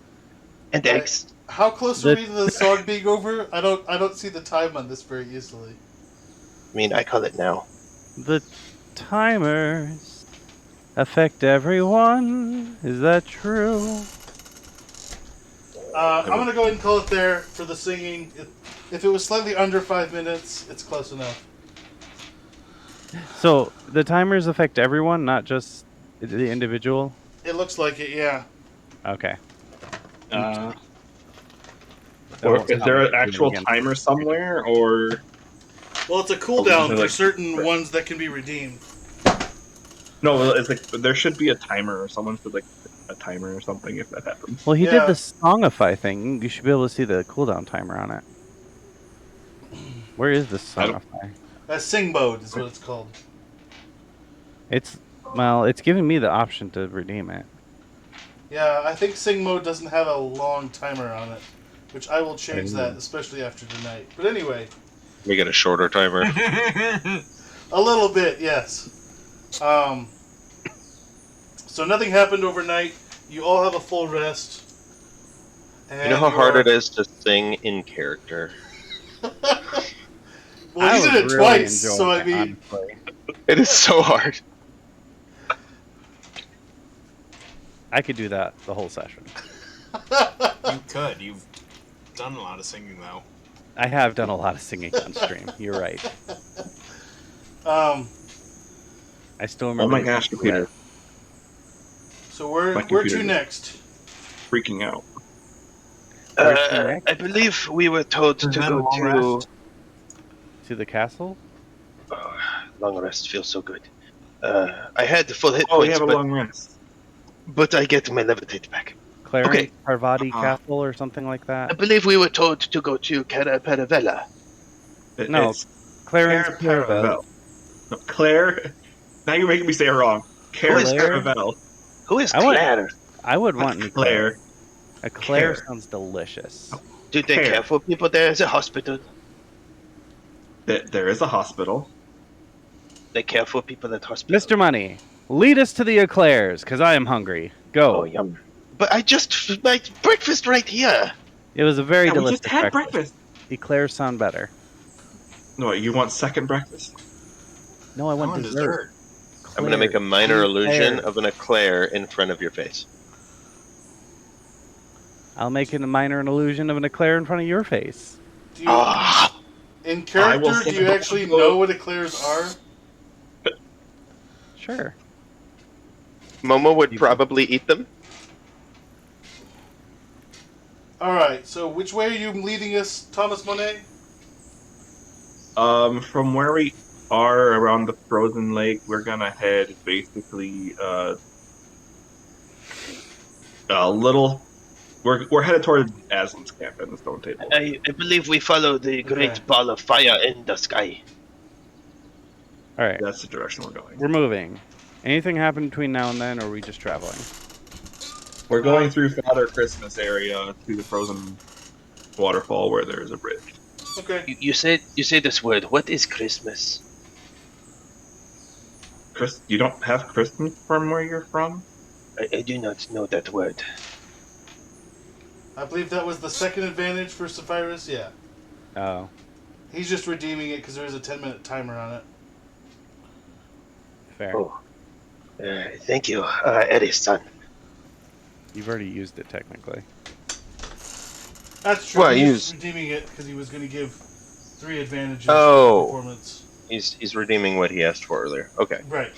and Right. eggs. How close The- are we to the song being over? I don't see the time on this very easily. I mean, I call it now. The timers affect everyone. Is that true? I'm gonna go ahead and call it there for the singing. If it was slightly under 5 minutes, it's close enough. So the timers affect everyone, not just the individual. It looks like it, yeah. Okay. Or Well, is there an I'll actual do it again. timer somewhere, or Well, it's a cooldown so, for like, certain right. ones that can be redeemed. no? It's like there should be a timer, or someone should like a timer or something if that happens. Well, he Yeah. did the Songify thing. You should be able to see the cooldown timer on it. Where is the I don't- Songify? Sing mode is what it's called. It's giving me the option to redeem it. Yeah, I think sing mode doesn't have a long timer on it, which I will change that, especially after tonight. But anyway, We get a shorter timer. a little bit, yes. So nothing happened overnight. You all have a full rest. And You know how hard it is to sing in character? Well, I you did was it really twice, enjoying so I it, mean, honestly. It is so hard. I could do that the whole session. You could. You've done a lot of singing, though. I have done a lot of singing on stream. You're right. um, I still Oh remember. my the gosh, computer so where My to computer. next? freaking out. Where's the next? I believe we were told to Is that a go long to. rest? To the castle? Oh, long rest feels so good. I had full hit Oh, we points, have a but, long rest. but I get my levitate back. Clarence Okay. Parvati Uh-huh. Castle or something like I that? believe we were told to go to Caravella. No, It's Clarence Claire Caravel. No, Claire. Now you're making me say it wrong. Claire Claire? Caravel. Who is I want- Claire? I would want an eclair. Claire. A Claire Claire. sounds delicious. Do they Claire. care for people there? Is a hospital. There is a hospital. They care for people at hospital. Mr. Money, lead us to the eclairs, because I am hungry. Go. Oh, yum. But I just my breakfast right here. It was a very Yeah, we delicious just had breakfast. Eclairs sound better. No, you want second breakfast? No, I want want dessert. I'm going to make a minor Eclairs. illusion of an eclair in front of your face. I'll make a minor illusion of an eclair in front of your face. Do you, Ah, in I will character, do you sing- actually know what eclairs are? Sure. Momo would probably eat them. Alright, so which way are you leading us, Thomas Monet? From where we are around the frozen lake, we're gonna head basically a little. We're headed toward Aslan's camp in the stone table. I believe we follow the great Okay. ball of fire in the sky. All right. That's the direction we're going. We're moving. Anything happen between now and then, or are we just traveling? We're going through Father Christmas area to the frozen waterfall where there is a bridge. Okay. You say this word. What is Christmas? Chris, you don't have Christmas from where you're from? I do not know that word. I believe that was the second advantage for Sapphirus, yeah. Oh, He's just redeeming it because there is a 10-minute timer on it. fair. Oh, thank you, Eris-san. You've already used it technically. That's true. Well, He's he's- redeeming it because he was going to give 3 advantages Oh. to performance. He's redeeming what he asked for earlier. Okay. Right.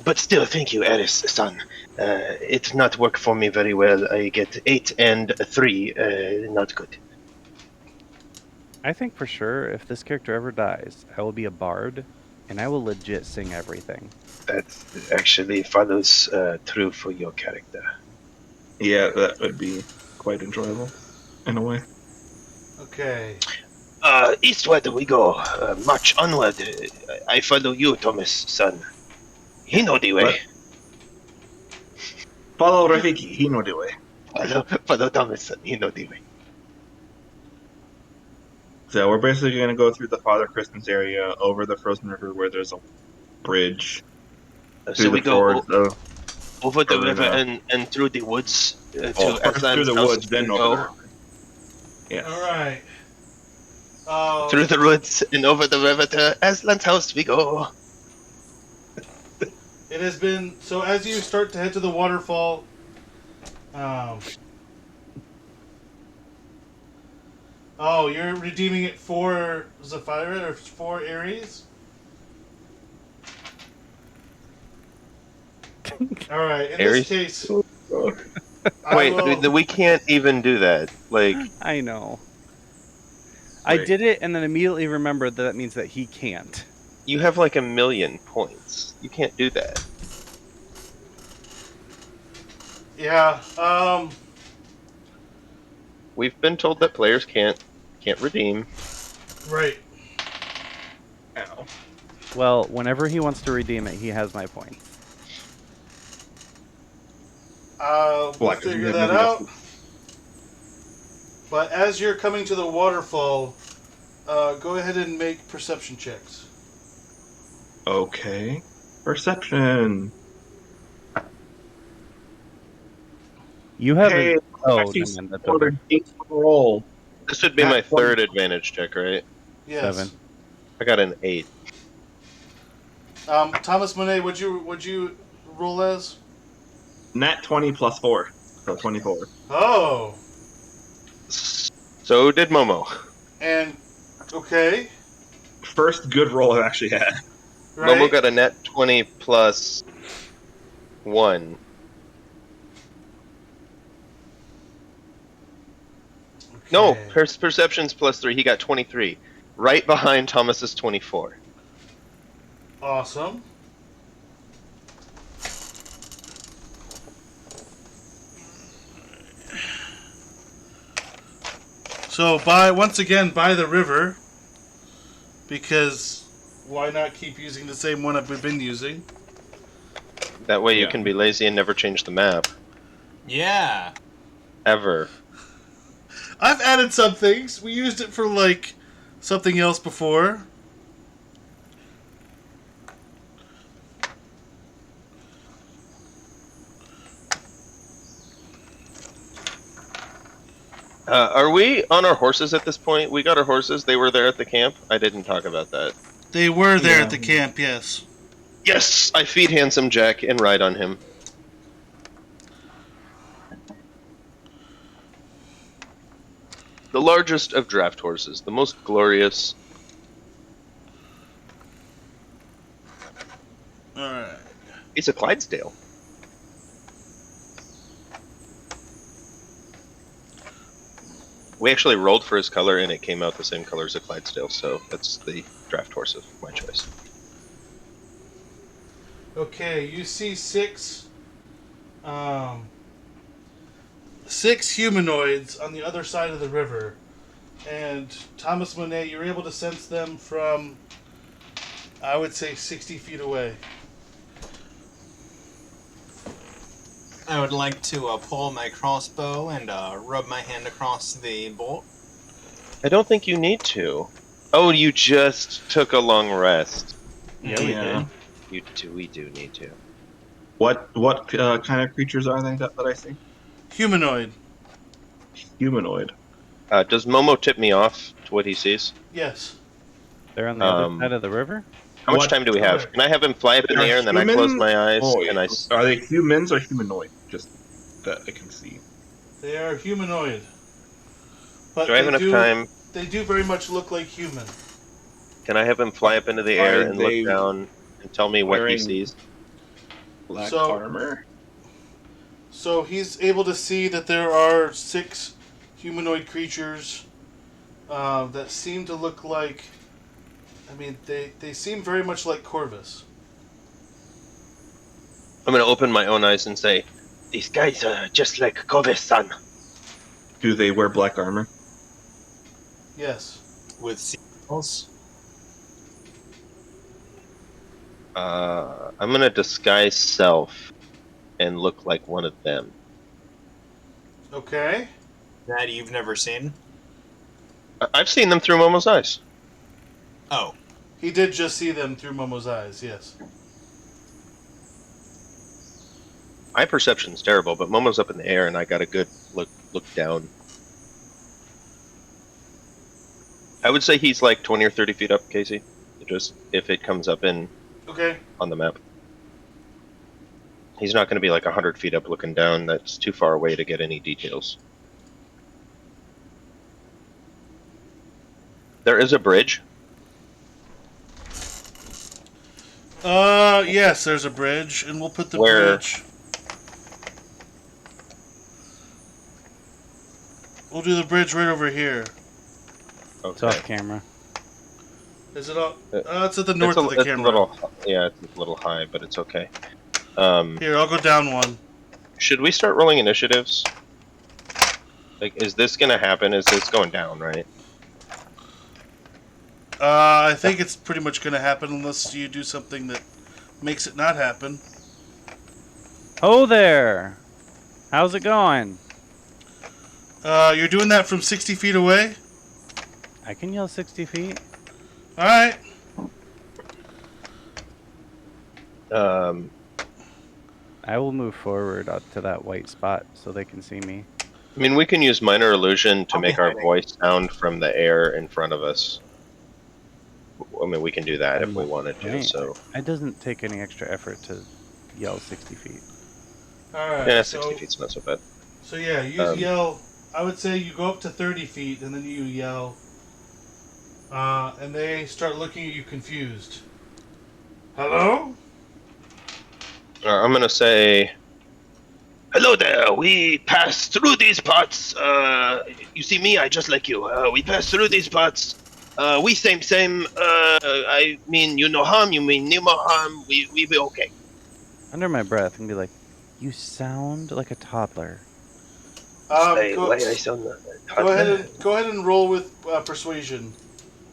But still, thank you, Eris-san. It did not work for me very well. I get 8 and 3. Not good. I think for sure, if this character ever dies, I will be a bard, and I will legit sing everything. That actually follows through for your character. Yeah, that would be quite enjoyable, in a way. Okay. Eastward we go. March onward. I follow you, Thomas, son. He know the way. But follow Rafiki, he know the way. Follow Thomas, son. He know the way. So we're basically going to go through the Father Christmas area, over the frozen river where there's a bridge, So through we the go fords of over the river Aruna. and through the woods to First through Aslan's the house. woods, then over the river. Yes. All right. Through the woods and over the river to Aslan's house we go. It has been so as you start to head to the waterfall. Oh, you're redeeming it for Zephyra or for Ares? All right. In Ares? this case, Wait, we can't even do that. Like, I know. I Wait. did it and then immediately remembered that means that he can't. you have like 1,000,000 points. You can't do that. yeah. We've been told that players can't redeem. Right. Ow. Well, whenever he wants to redeem it, he has my point. We'll Why, 'cause you figure have that nothing out. else But as you're coming to the waterfall, go ahead and make perception checks. Okay. Perception. You have Hey, a... Oh, actually, never mind, that's over. roll. This would be Nat my 20. third advantage check, right? Yes. 7. I got an 8. Thomas Monet, would you roll as? Nat 20 plus 4. So 24. Oh. So did Momo. And okay. First good roll I've actually had. Right. Momo got a net 20 plus 1. No, Okay. perception's plus 3. He got 23. Right behind Thomas's 24. Awesome. So once again by the river, because why not keep using the same one I've been using? That way you Yeah. can be lazy and never change the map. Yeah. Ever. I've added some things. We used it for like something else before. Are we on our horses at this point? We got our horses. They were there at the camp. I didn't talk about that. They were there Yeah. at the camp, yes. Yes! I feed Handsome Jack and ride on him. The largest of draft horses. The most glorious. Alright. He's a Clydesdale. We actually rolled for his color and it came out the same color as a Clydesdale, so that's the draft horse of my choice. Okay, you see six humanoids on the other side of the river. And Thomas Monet, you're able to sense them from, I would say, 60 feet away. I would like to pull my crossbow and rub my hand across the bolt. I don't think you need to. Oh, you just took a long rest. Yeah, we did. We do need to. What kind of creatures are they that I see? Humanoid. Humanoid. Does Momo tip me off to what he sees? Yes. They're on the other side of the river? How much What- time do we have? Can I have him fly up in the air and then I close my eyes and I... Are they humans or humanoid? Just that I can see. They are humanoid. But Do I have enough time? They do very much look like human. Can I have him fly up into the air Are and they look down and tell me what he wearing- sees? Black So- armor. So he's able to see that there are 6 humanoid creatures that seem to look like... I mean, they seem very much like Corvus. I'm going to open my own eyes and say, These guys are just like Kobe-san. Do they wear black armor? Yes. With seals? I'm gonna disguise self and look like one of them. Okay. That you've never seen? I've seen them through Momo's eyes. Oh. He did just see them through Momo's eyes, yes. My perception's terrible, but Momo's up in the air, and I got a good look down. I would say he's like 20 or 30 feet up, Casey. Just if it comes up in Okay. on the map. He's not going to be like 100 feet up looking down. That's too far away to get any details. There is a bridge. Yes, there's a bridge, and we'll put the Where? bridge. We'll do the bridge right over here. It's Okay. off camera. Is it up? It's at the north of the it's camera. it's a little high, but it's okay. Here, I'll go down one. Should we start rolling initiatives? Like, is this going to happen? Is this going down, right? I think it's pretty much going to happen unless you do something that makes it not happen. Oh there! How's it going? You're doing that from 60 feet away? I can yell 60 feet. Alright. I will move forward up to that white spot so they can see me. I mean, we can use minor illusion to I'll be make our hiding. voice sound from the air in front of us. I mean, we can do that if we wanted to, Right. so... It doesn't take any extra effort to yell 60 feet. Alright. Yeah, 60 feet's not so bad. So yeah, you yell. I would say you go up to 30 feet and then you yell. And they start looking at you confused. Hello? I'm gonna say... Hello there. We pass through these parts. You see me? I just like you. We pass through these parts. We same. I mean, you no harm. You mean no more harm. We be okay. Under my breath, and be like, "You sound like a toddler." Go I sound go ahead and roll with persuasion.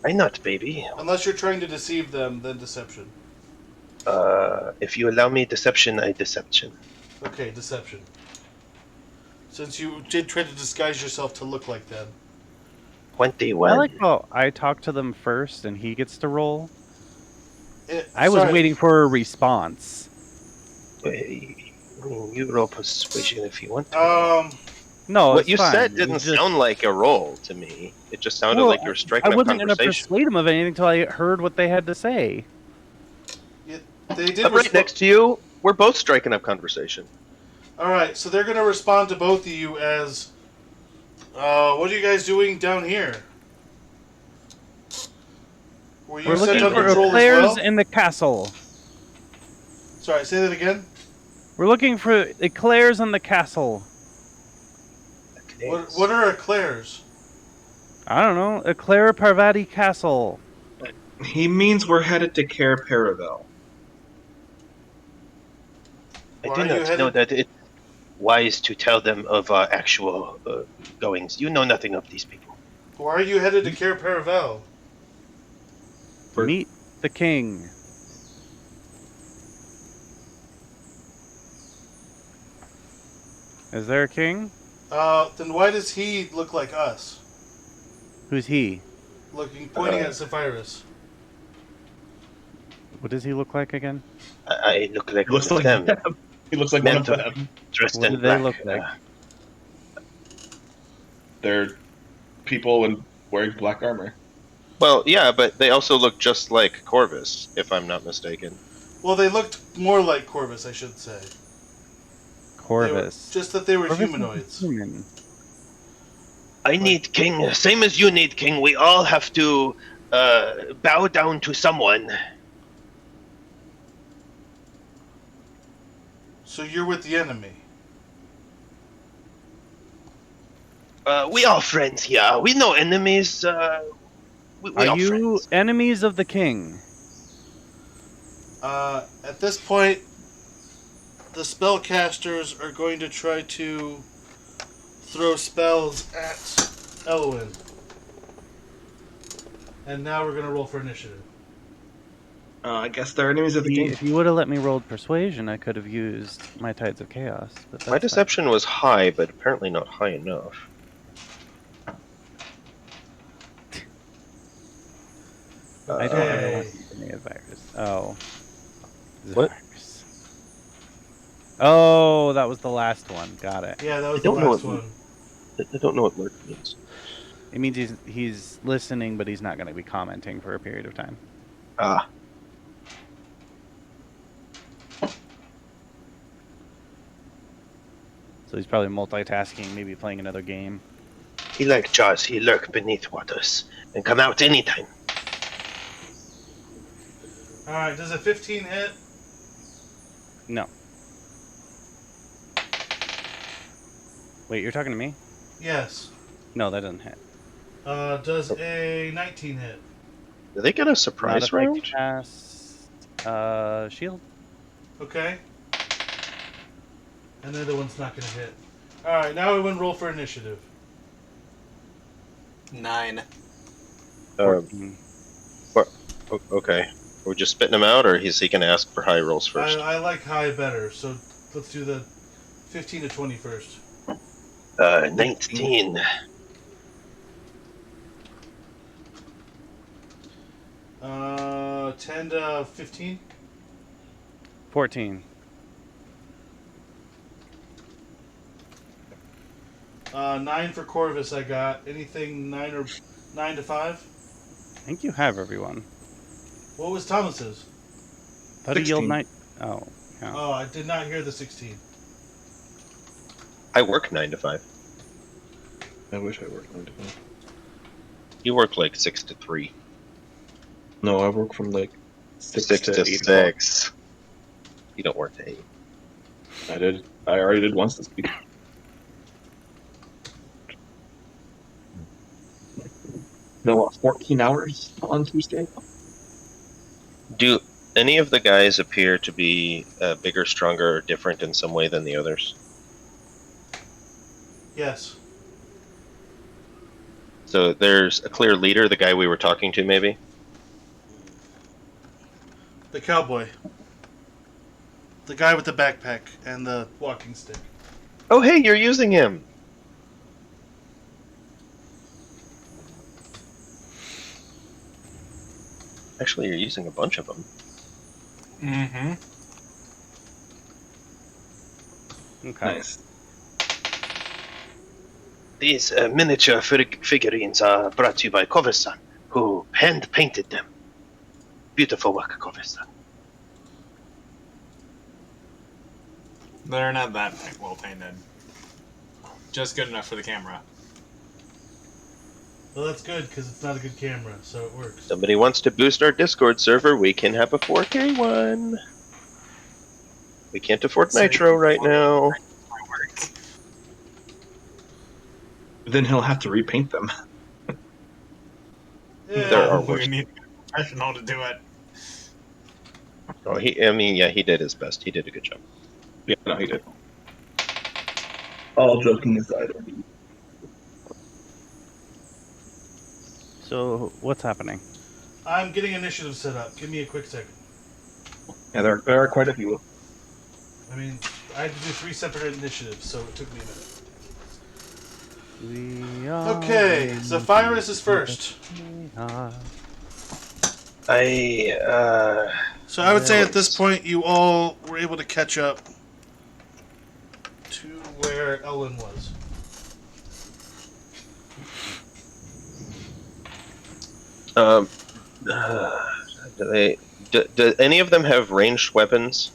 I not, baby. Unless you're trying to deceive them, then deception. If you allow me deception, I deception. Okay, deception. Since you did try to disguise yourself to look like them. 21. I like how I talk to them first, and he gets to roll. It, I was sorry, waiting for a response. You roll persuasion if you want to. No, what it's you fine. said We didn't just- sound like a roll to me. It just sounded Well, like you were striking I up wasn't going to conversation. persuade him of anything until I heard what they had to say. they did I'm right respond. next to you. We're both striking up conversation. Alright, so they're going to respond to both of you as, what are you guys doing down here? Were you We're set looking on for control as eclairs well? in the castle. Sorry, say that again? We're looking for eclairs in the castle. What are eclairs? I don't know. Eclair Parvati Castle. He means we're headed to Care Paravel. I Why do are you not know headed- that it's wise to tell them of our actual goings. You know nothing of these people. Why are you headed to Care Paravel? We're- Meet the king. Is there a king? Then why does he look like us? Who's he? Pointing at Zephyrus. What does he look like again? I look like He looks one of like them, them. He looks like one of Mental. them. dressed What in do they black. look like? They're people wearing black armor. Well, yeah, but they also look just like Corvus, if I'm not mistaken. Well, they looked more like Corvus, I should say. Corvus. Just that they were Corvus is humanoids. human. I need king, same as you need king. We all have to bow down to someone. So you're with the enemy. We are friends here. We know enemies. We Are are you friends. enemies of the king? At this point, the spellcasters are going to try to throw spells at Elwyn. And now we're going to roll for initiative. I guess they're enemies of the game. If you would have let me roll persuasion, I could have used my Tides of Chaos. But that's My deception was high, but apparently not high enough. Fine. I don't have any advisors. Oh. What? Xars. Oh, that was the last one. Got it. Yeah, that was I the don't know last what- one. I don't know what lurk means. It means he's listening, but he's not going to be commenting for a period of time. Ah. So he's probably multitasking, maybe playing another game. He like Jaws, he lurk beneath waters and come out anytime. Alright, does a 15 hit? No. Wait, you're talking to me? Yes. No, that doesn't hit. Does a 19 hit? Do they get a Not surprise if I round? cast shield. Okay. And the other one's not going to hit. Alright, now we win roll for initiative. 9. 14. Okay. Are we just spitting him out, or is he going to ask for high rolls first? I like high better, so let's do the 15 to 20 first. 19. 10 to 15? 14. 9 for Corvus I got. Anything 9 or 9 to 5? I think you have everyone. What was Thomas's? How do you yield 16. night? Oh, yeah. Oh, I did not hear the 16. I work 9 to 5. I wish I worked 9 to 5. You work like 6 to 3. No, I work from like 6 6 to to 8 6. You don't work to 8. I did. I already did once this week. No, 14 hours on Tuesday. Do any of the guys appear to be bigger, stronger, or different in some way than the others? Yes. So there's a clear leader, the guy we were talking to, maybe? The cowboy. The guy with the backpack and the walking stick. Oh, hey, you're using him! Actually, you're using a bunch of them. Mm-hmm. Okay. Nice. These miniature figurines are brought to you by Kover-san, who hand-painted them. Beautiful work, Kover-san. They're not that well painted. Just good enough for the camera. Well, that's good, because it's not a good camera, so it works. Somebody wants to boost our Discord server, we can have a 4K one. We can't afford Nitro right now. Then he'll have to repaint them. Yeah. There are We worse. need a professional to do it. Oh, he did his best. He did a good job. Yeah, no, he did. All joking aside. So what's happening? I'm getting initiative set up. Give me a quick second. Yeah, there are quite a few. I mean, I had to do 3 separate initiatives, so it took me a minute. We are Okay, Zephyrus is first. So I would say at this point you all were able to catch up to where Ellen was. Do any of them have ranged weapons?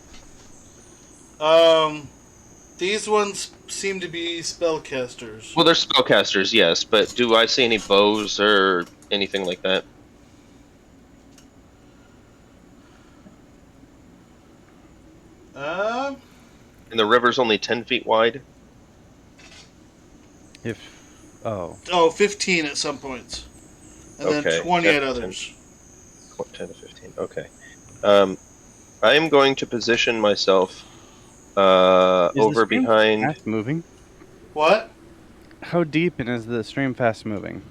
These ones seem to be spellcasters. Well, they're spellcasters, yes, but do I see any bows or anything like that? And the river's only 10 feet wide? Oh, 15 at some points. And Okay, then 20 yeah, at others. 10 to 15, okay. I am going to position myself Is the over stream behind. fast moving? What? How deep and is the stream fast moving?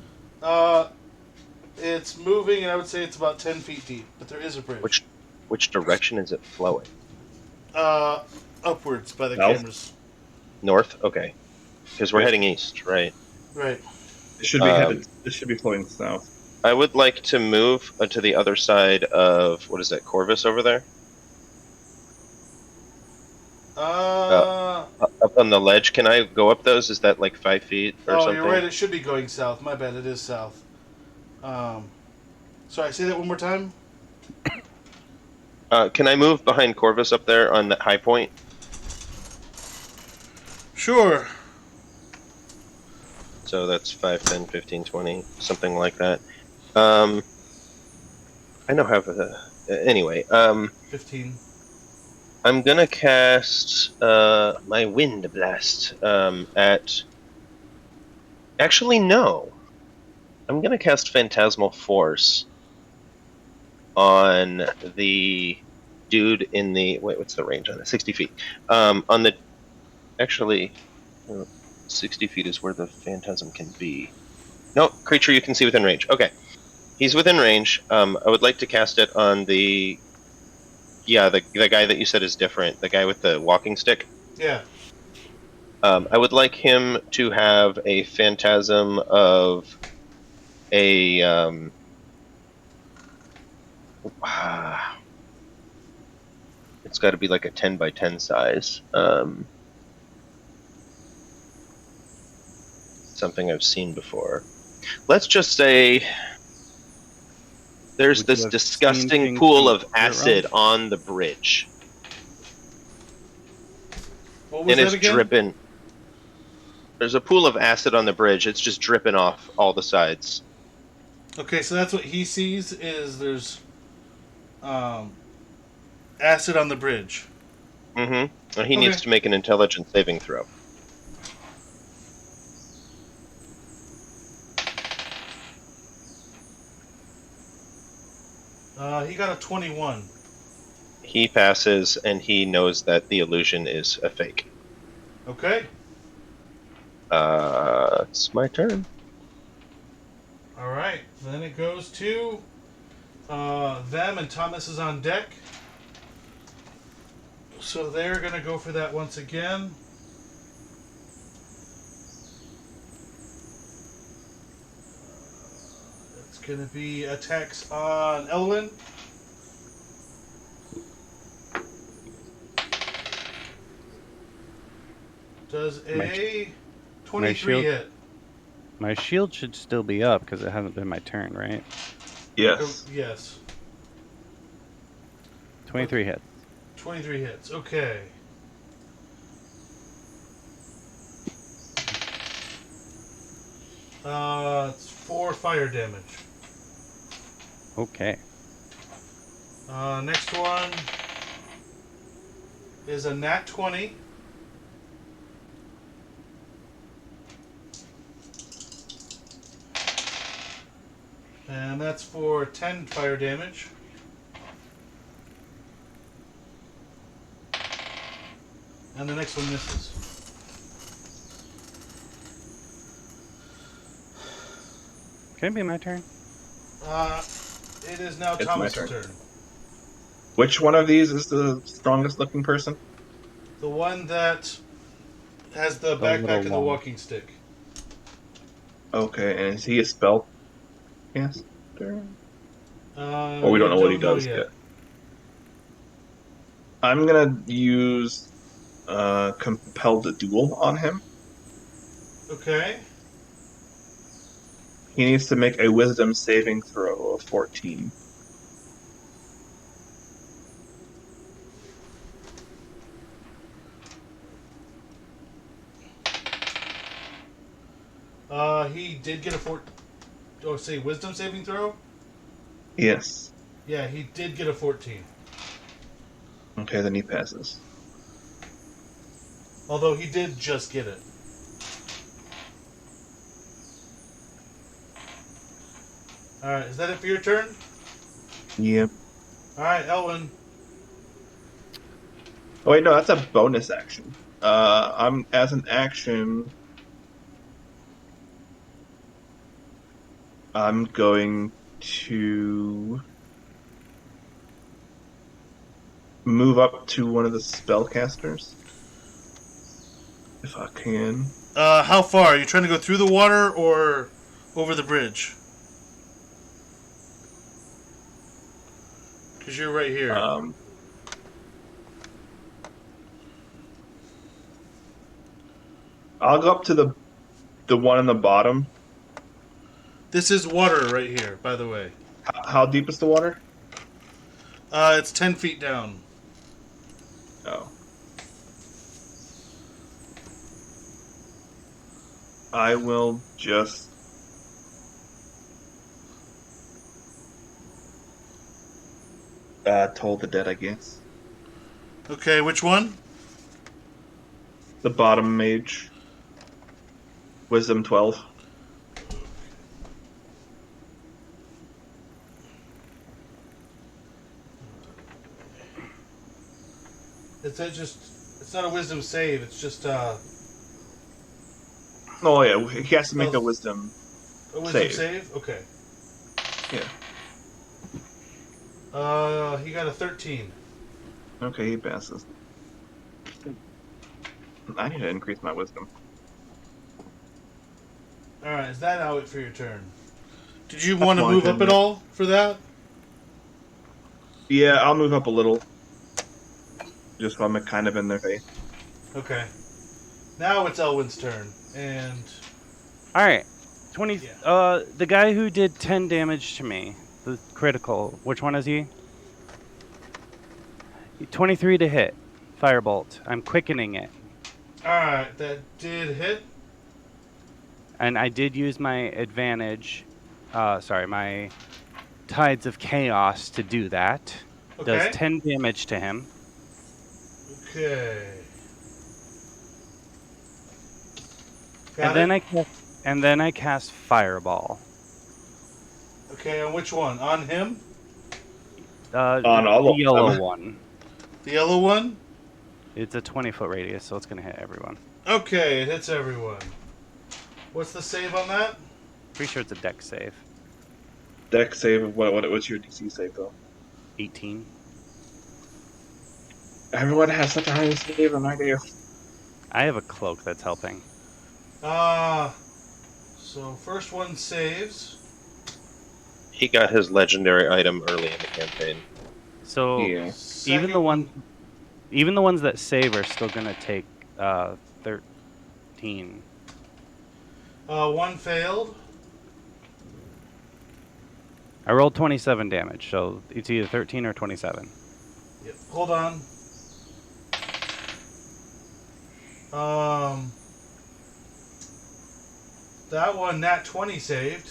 It's moving, and I would say it's about 10 feet deep, but there is a bridge. Which direction is it flowing? Upwards by the South? cameras. North. Okay, because we're Yes. heading east, right? Right. It should be headed. It should be flowing south. I would like to move to the other side of what is that, Corvus over there? Up on the ledge. Can I go up those? Is that like 5 feet or oh, something? you're right. It should be going south. My bad. It is south. Sorry. Say that one more time. Can I move behind Corvus up there on that high point? Sure. So that's 5, 10, 15, 20, something like that. I know how anyway, 15. I'm gonna cast my Wind Blast at... Actually, no. I'm gonna cast Phantasmal Force on the dude in the... Wait, what's the range on it? 60 feet. On the... Actually, 60 feet is where the Phantasm can be. No, creature you can see within range. Okay. He's within range. I would like to cast it on the... Yeah, the guy that you said is different. The guy with the walking stick. Yeah. I would like him to have a phantasm of a... it's got to be like a 10 by 10 size. Something I've seen before. Let's just say... There's this disgusting pool of acid on the bridge. What was and that it's again? dripping. There's a pool of acid on the bridge. It's just dripping off all the sides. Okay, so that's what he sees is there's acid on the bridge. Mm-hmm. And he needs to make an intelligence saving throw. He got a 21. He passes, and he knows that the illusion is a fake. Okay. It's my turn. All right. Then it goes to them, and Thomas is on deck. So they're going to go for that once again. It's going to be attacks on Elwyn. Does a 23 hit? My shield should still be up because it hasn't been my turn, right? Yes. Yes. 23 hits. 23 hits. Okay. It's 4 fire damage. Okay. Next one is a nat 20. And that's for 10 fire damage. And the next one misses. Can it be my turn? It is now It's Thomas' my turn. Which one of these is the strongest looking person? The one that has the The backpack little and the one. walking stick. Okay, and is he a spell caster? Or we don't know what he does yet. I'm gonna use compel the duel on him. Okay. He needs to make a wisdom saving throw of 14. He did get a wisdom saving throw? Yes. Yeah, he did get a 14. Okay, then he passes. Although he did just get it. Alright, is that it for your turn? Yep. Alright, Elwyn. Oh wait, no, that's a bonus action. I'm as an action. I'm going to move up to one of the spellcasters if I can. How far? Are you trying to go through the water or over the bridge? Because you're right here. I'll go up to the one on the bottom. This is water right here, by the way. How deep is the water? It's 10 feet down. Oh. I will just toll the dead, I guess. Okay, which one? The bottom mage. Wisdom 12. It's not a wisdom save, it's just Oh yeah, he has to make a wisdom a wisdom save. save? Okay. Yeah. He got a 13. Okay, he passes. I need to increase my wisdom. Alright, is that out for your turn? Did you want to my move up turn, at yeah. all for that? Yeah, I'll move up a little. Just so I'm kind of in their face. Okay. Now it's Elwyn's turn, and All right. 20. Yeah. The guy who did 10 damage to me, the critical. Which one is he? 23 to hit. Firebolt. I'm quickening it. alright, that did hit. And I did use my advantage. My Tides of Chaos to do that. Okay. Does 10 damage to him. Okay. And then I cast Fireball. Okay, on which one? On him? On all the of yellow them. one. The yellow one? It's a 20-foot radius, so it's going to hit everyone. Okay, it hits everyone. What's the save on that? Pretty sure it's a dex save. Dex save of what's your DC save though? 18. Everyone has such a high save, and I do. I have a cloak that's helping. So first one saves. He got his legendary item early in the campaign. So Yeah. even the ones that save are still gonna take 13. One failed. I rolled 27 damage, so it's either 13 or 27. Yep. Hold on. That one, nat 20 saved.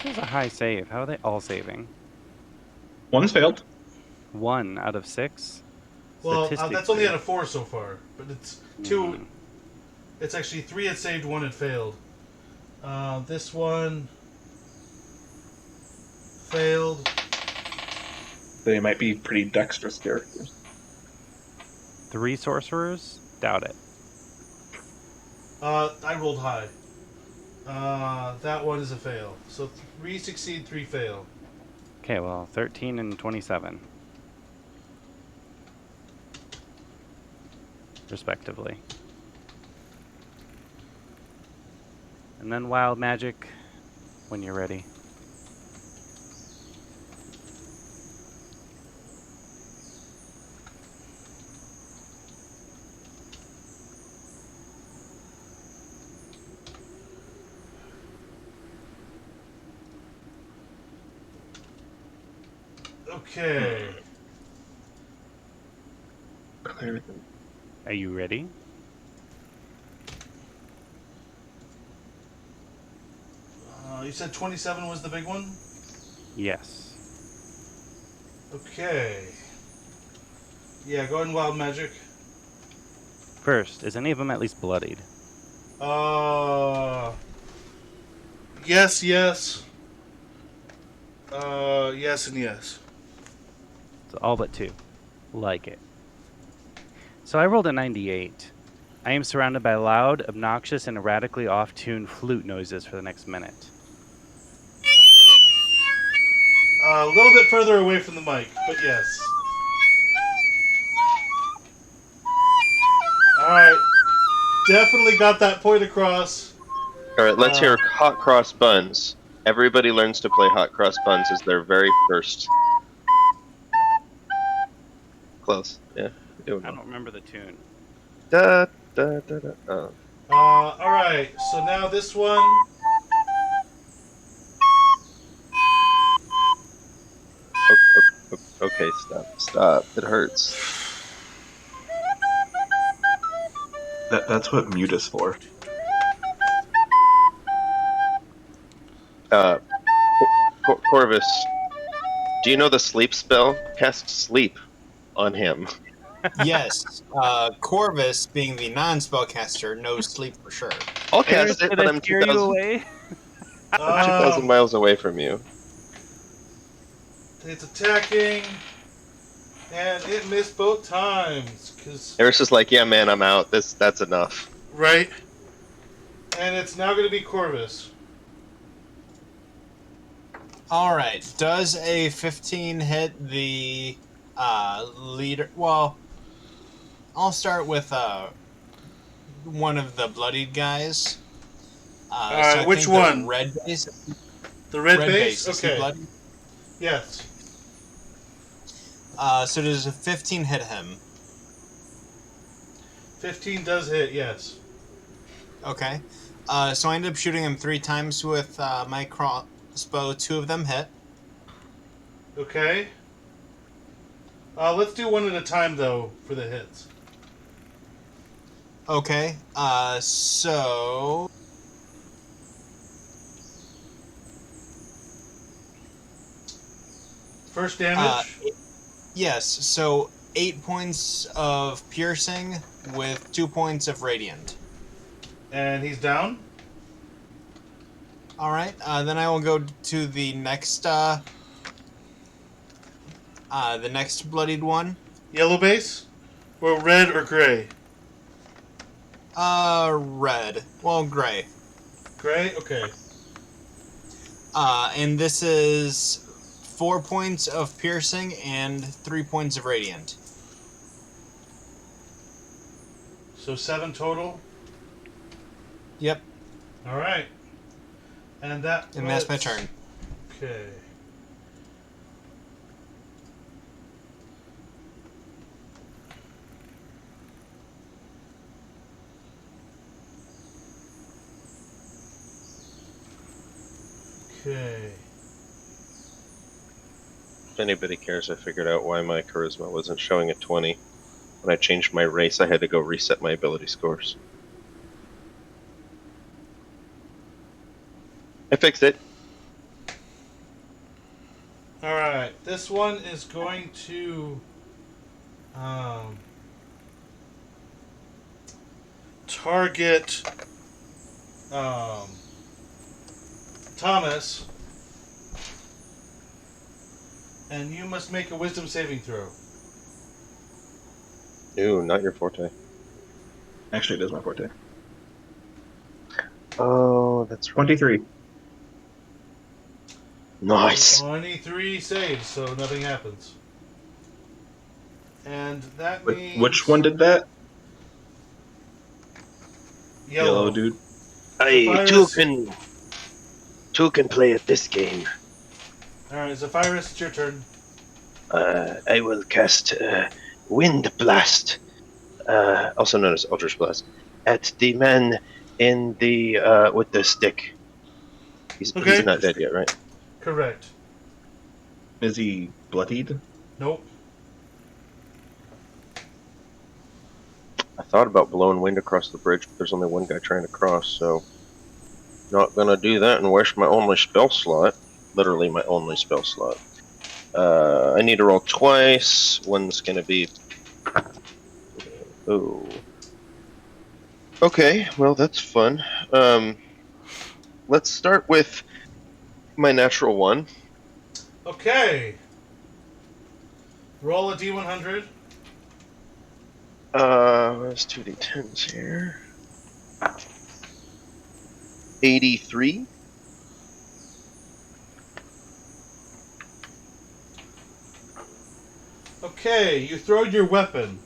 This is a high save. How are they all saving? One's failed. 1 out of 6? Well, that's only Statistically. out of 4 so far, but it's 2. It's actually 3 had saved, 1 had failed. This one failed. They might be pretty dexterous characters. 3 sorcerers? Doubt it. I rolled high. That one is a fail. So 3 succeed, 3 fail. Okay, well, 13 and 27. Respectively. And then wild magic when you're ready. Okay. Are you ready? You said 27 was the big one? Yes. Okay. Yeah, go ahead and wild magic. First, is any of them at least bloodied? Yes, yes. Yes and yes. So all but 2. Like it. So I rolled a 98. I am surrounded by loud, obnoxious, and erratically off-tuned flute noises for the next minute. A little bit further away from the mic, but yes. Alright. Definitely got that point across. Alright, let's hear Hot Cross Buns. Everybody learns to play Hot Cross Buns as their very first. Close. Yeah. Doing I well. don't remember the tune. Da, da, da, da. Oh. Alright, so now this one. Okay, stop. It hurts. That's what mute is for. Corvus, do you know the sleep spell? Cast sleep on him. Yes, Corvus, being the non-spellcaster, knows sleep for sure. I'll cast it, Did but I I'm scare you 2,000 away? 2,000 miles away from you. It's attacking. And it missed both times. Eris is like, yeah, man, I'm out. That's enough. Right. And it's now going to be Corvus. Alright, does a 15 hit the leader? Well, I'll start with one of the bloodied guys. Alright, which one? The red base. The red Red base? Is he Okay. bloodied? Yes. So does a 15 hit him? 15 does hit, yes. Okay. So I ended up shooting him 3 times with my crossbow. 2 of them hit. Okay. Let's do one at a time, though, for the hits. Okay. So... First damage? Yes, so 8 points of piercing with 2 points of radiant. And he's down? Alright, then I will go to the next bloodied one. Yellow base? Or red or gray? Red. Well, gray. Gray? Okay. And this is 4 points of piercing and 3 points of radiant. So 7 total? Yep, Alright. And that's my turn. Okay. Okay. If anybody cares, I figured out why my charisma wasn't showing a 20. When I changed my race, I had to go reset my ability scores. I fixed it. Alright, this one is going to target Thomas, and you must make a wisdom saving throw. Ooh, not your forte. Actually, it is my forte. Oh, that's right. 23. Nice. 23 saves, so nothing happens. And that means... Which one did that? Yellow. Dude. Two can play at this game. Alright, Zephyrus, it's your turn. I will cast Wind Blast, also known as Eldritch Blast, at the man in the with the stick. He's not dead yet, right? Correct. Is he bloodied? Nope. I thought about blowing wind across the bridge, but there's only one guy trying to cross, so... Not gonna do that and waste my only spell slot. Literally my only spell slot. I need to roll twice. One's gonna be... Ooh. Okay, well that's fun. Let's start with my natural one. Okay. Roll a D100. Let's 2d10s here. 83. Okay, you throwed your weapon.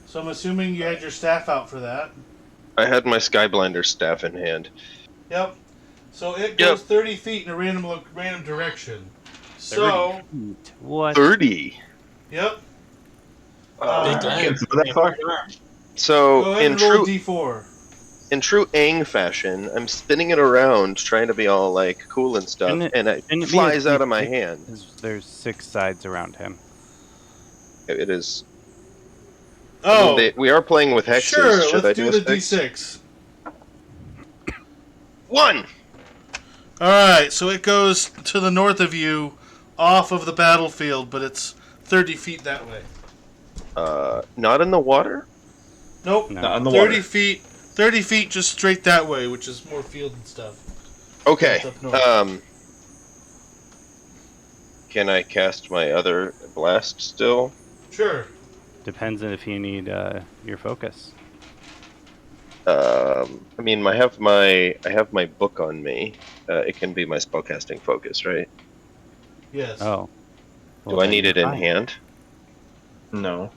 So I'm assuming you had your staff out for that. I had my Skyblinder staff in hand. Yep. So it goes 30 feet in a random direction. So, 30 feet. What? 30. yep. Big guy. Can't throw that far. So Go ahead and roll a D4. in true Aang fashion, I'm spinning it around, trying to be all like cool and stuff, and it flies out of my hand. There's 6 sides around him. It is. Oh, I mean, we are playing with hexes. sure. Should Let's I do a the six? D6. 1. All right, so it goes to the north of you, off of the battlefield, but it's 30 feet that way. Not in the water. Nope. No. Not in the 30 water. feet. 30 feet just straight that way, which is more field and stuff. Okay. That's up north. Can I cast my other blast still? Sure. Depends on if you need your focus. I mean, I have my book on me. It can be my spellcasting focus, right? Yes. Oh. Do I then need you're it in fine. hand? No.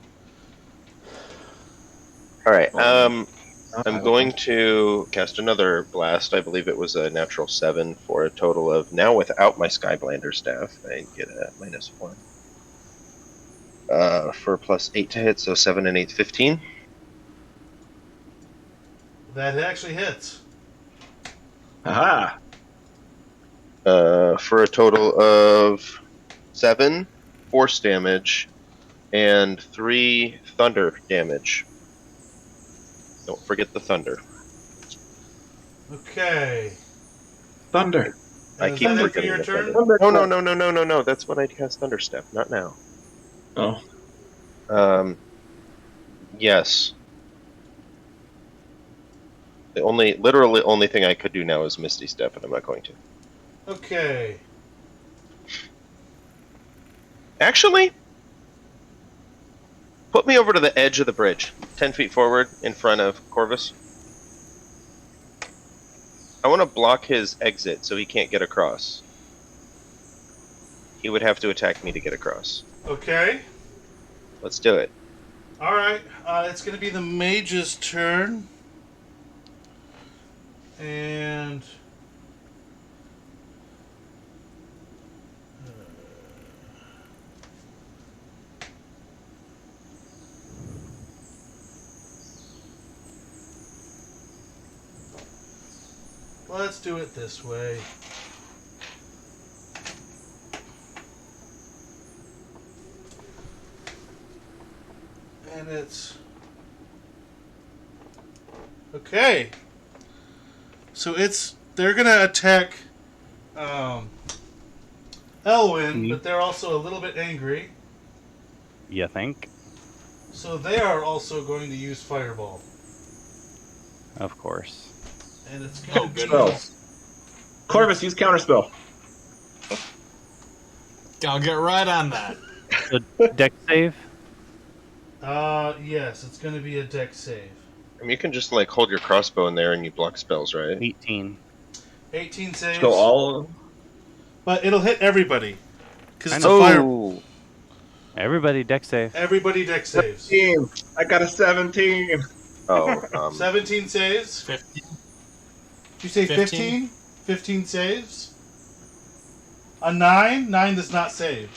All right. I I'm going to cast another blast. I believe it was a natural 7 for a total of, now without my Skyblinder staff, I get a -1. For plus 8 to hit, so 7 and 8, 15. That actually hits. Aha! For a total of 7 force damage and 3 thunder damage. Don't forget the thunder. Okay. Thunder. I Is keep that it for forgetting your the turn? thunder. No. That's when I cast Thunder Step, not now. Oh. Yes. The only thing I could do now is Misty Step, and I'm not going to. Okay. Actually, put me over to the edge of the bridge, 10 feet forward, in front of Corvus. I want to block his exit so he can't get across. He would have to attack me to get across. Okay. Let's do it. All right. It's going to be the mage's turn. And... let's do it this way. And it's... okay. So they're gonna attack Elwyn, but they're also a little bit angry. You think? So they are also going to use Fireball. Of course. And it's gonna be... Spells. Corvus, use counterspell. I'll get right on that. So, deck save? Yes, it's gonna be a dex save. I mean, you can just like hold your crossbow in there and you block spells, right? 18. 18 saves. So all. But it'll hit everybody. Because it's I a know. fire... Everybody deck save. everybody dex saves. 17. I got a 17. Oh, 17 saves. 50. Did you say 15? 15 saves. A 9? 9 does not save.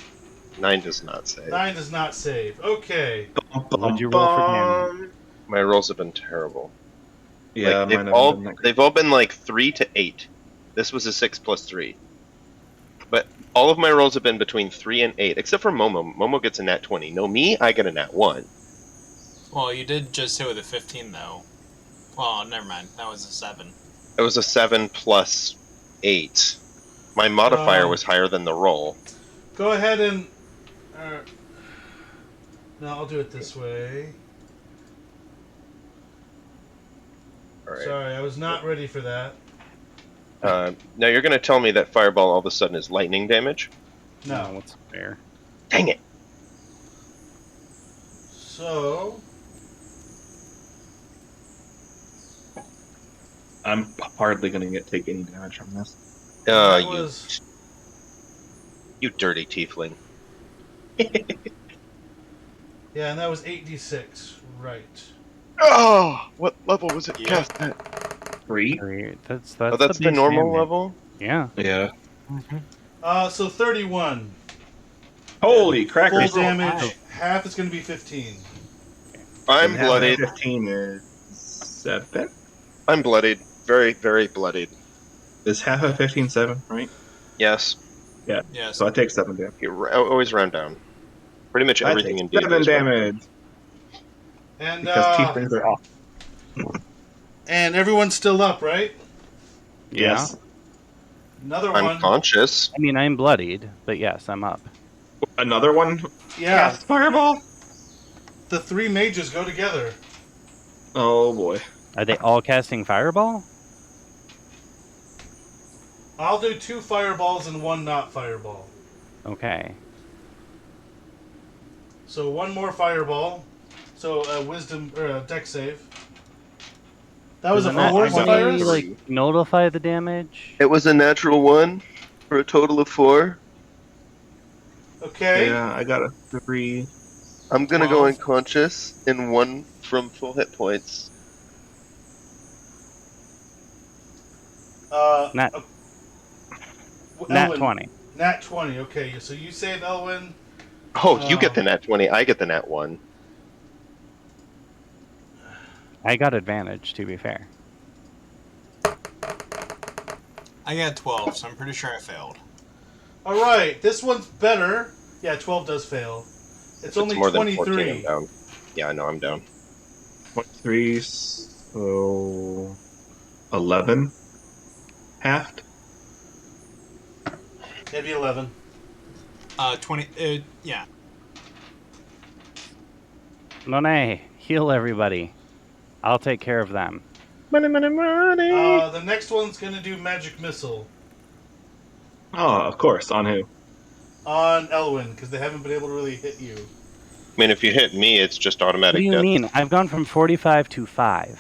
9 does not save. 9 does not save. Okay. What'd you roll for damage? My rolls have been terrible. Yeah, Like, mine haven't been that great. they've all been like 3 to 8. This was a 6 plus 3. But all of my rolls have been between 3 and 8, except for Momo. Momo gets a nat 20. No, me, I get a nat 1. Well, you did just hit with a 15, though. Well, never mind. That was a 7. It was a 7 plus 8. My modifier Oh. was higher than the roll. Go ahead and... no, I'll do it this way. All right. Sorry, I was not ready for that. Now you're going to tell me that fireball all of a sudden is lightning damage? No. What's fair? Dang it! So I'm hardly going to take any damage from this. that You, was you dirty tiefling. and that was 8d6. Right. Oh, what level was it Yeah. cast at? 3? That's Oh, that's the base normal damage. level? Yeah. Yeah. So 31. Holy Full crackers! damage. Half is going to be 15. I'm Half of bloodied. 15 is 7? I'm bloodied. Very, very bloodied. Is half of 15 7, right? Yes. Yeah. Yes. So I take 7 damage. You always round down. Pretty much I everything take in D&D 7 is round down. damage And because tieflings are off. and everyone's still up, right? Yes. Another I'm one. conscious. I mean, I'm bloodied, but yes, I'm up. Another one Yeah. cast fireball? The 3 mages go together. Oh boy. Are they all casting fireball? I'll do 2 fireballs and 1 not fireball. Okay. So 1 more fireball. So a wisdom or a dex save. That was a Does a nat 4, 20, Zephyrus? like, notify the damage? It was a natural 1 for a total of 4. Okay. Yeah, I got a 3. I'm gonna 12. go unconscious in 1 from full hit points. Nat- Elwyn, Nat 20. Nat 20. Okay, so you save Elwyn. Oh, you get the nat 20. I get the nat 1. I got advantage, to be fair. I got 12, so I'm pretty sure I failed. All right, this one's better. Yeah, 12 does fail. It's only more than 14, 23. I'm down. Yeah, I know I'm down. 3, so 11 halved. Maybe 11. 20. Yeah. Monet, heal everybody. I'll take care of them. Money, money, money! The next one's going to do magic missile Oh, of course. On who? on Elwyn because they haven't been able to really hit you. I mean, if you hit me, it's just What automatic do you death. mean? I've gone from 45 to 5.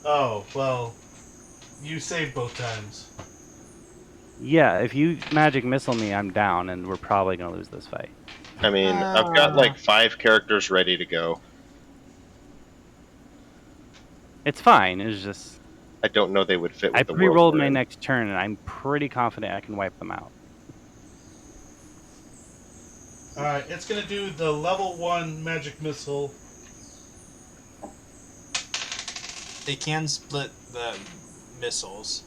Oh, well, you saved both times. Yeah, if you magic missile me, I'm down, and we're probably going to lose this fight. I mean, I've got like 5 characters ready to go. It's fine. It's just I don't know they would fit with I the world pre-rolled we're my in. next turn, and I'm pretty confident I can wipe them out. All right, it's going to do the level 1 magic missile. They can split the missiles.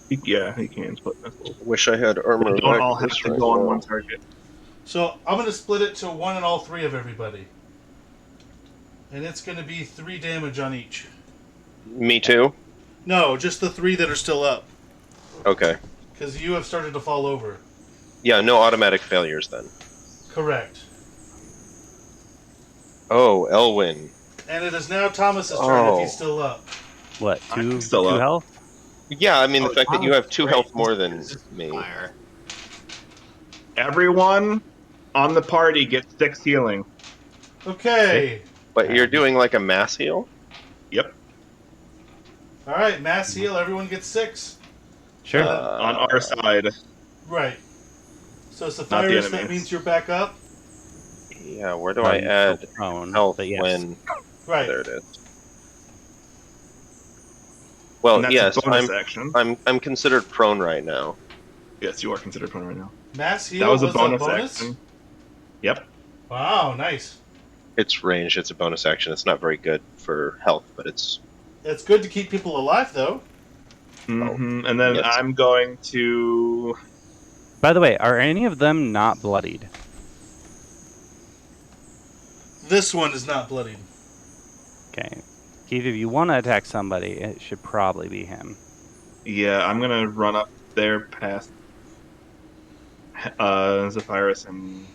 Yeah, he can split missiles. Wish I had armor. They don't like all have this to right go on now. one target. So I'm going to split it to 1 and all 3 of everybody. And it's going to be 3 damage on each. Me too? No, just the 3 that are still up. Okay. Because you have started to fall over. Yeah, no automatic failures then. Correct. Oh, Elwyn. And it is now Thomas's turn if Oh. he's still up. What, I'm 2 still up. health? Yeah, I mean, the fact that you have 2 Great. health more than me. Fire. Everyone on the party gets 6 healing. Okay. But you're doing like a mass heal? Yep. All right, mass heal. Everyone gets 6. Sure. On our side. Right. So the Zephyrus, that enemies. means you're back up. Yeah, where do Well, I I'm add still prone, health but yes. when... Right. There it is. Well, And that's yes, a bonus action. I'm considered prone right now. Yes, you are considered prone right now. Mass heal That was a a bonus bonus? action. Yep. Wow, nice. It's range, it's a bonus action. It's not very good for health, but it's... It's good to keep people alive, though. Hmm. And then Yes. I'm going to. By the way, are any of them not bloodied? This one is not bloodied. Okay. Keith, if you want to attack somebody, it should probably be him. Yeah, I'm going to run up there past Zephyrus and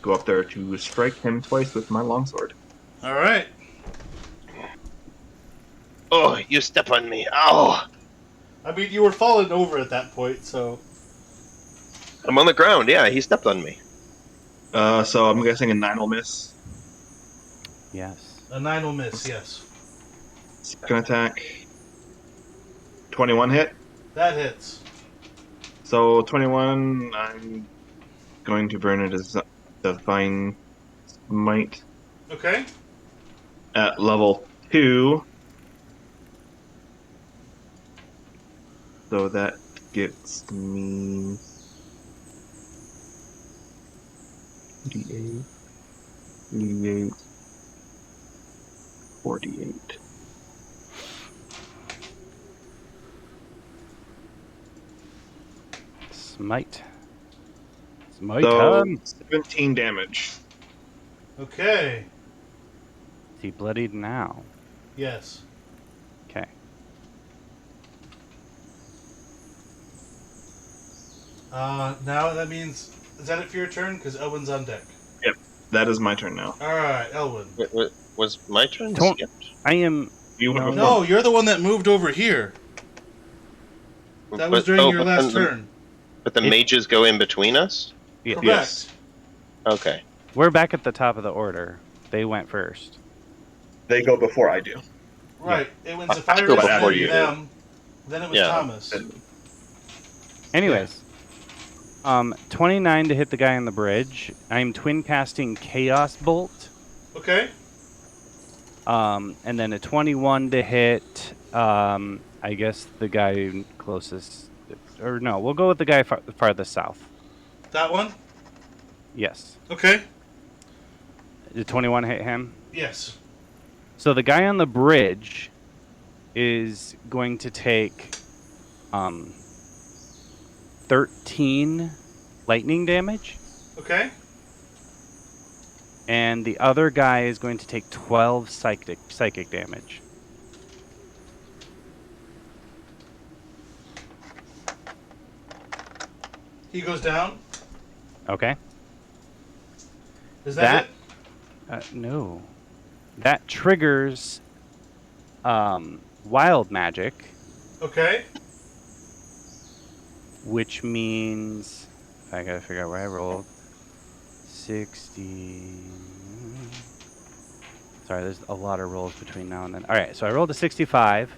go up there to strike him twice with my longsword. All right. Oh, you step on me. Ow! I mean, you were falling over at that point, so... I'm on the ground, yeah, he stepped on me. So I'm guessing a 9 will miss. Yes. A 9 will miss, yes. Second attack. 21 hit. That hits. So 21, I'm going to burn it as Divine Smite Okay. at level 2. So that gets me D8, D8, 48. Smite. Smite So him. 17 damage. Okay. Is he bloodied now? Yes. Okay. Now that means... Is that it for your turn? Because Elwin's on deck. Yep, that is my turn now. Alright, Elwin. Wait, was my turn Don't- skipped? I am. You went No. before. No, you're the one that moved over here. That was during your but last then turn. But the It- mages go in between us? Yeah. Correct. Yes. Okay. We're back at the top of the order. They went first. They go before I do. Right. It was I the go Fire before then you. them. Then it was Yeah. Thomas. Anyways, 29 to hit the guy on the bridge. I'm twin casting Chaos Bolt. Okay. And then a 21 to hit. I guess the guy closest, or no, we'll go with the guy farthest south. That one? Yes. Okay. Did 21 hit him? Yes. So the guy on the bridge is going to take 13 lightning damage, Okay. and the other guy is going to take 12 psychic damage. He goes down. Okay. Is that it? No. That triggers wild magic, Okay. which means I gotta figure out where I rolled. 60. Sorry, there's a lot of rolls between now and then. All right, so I rolled a 65,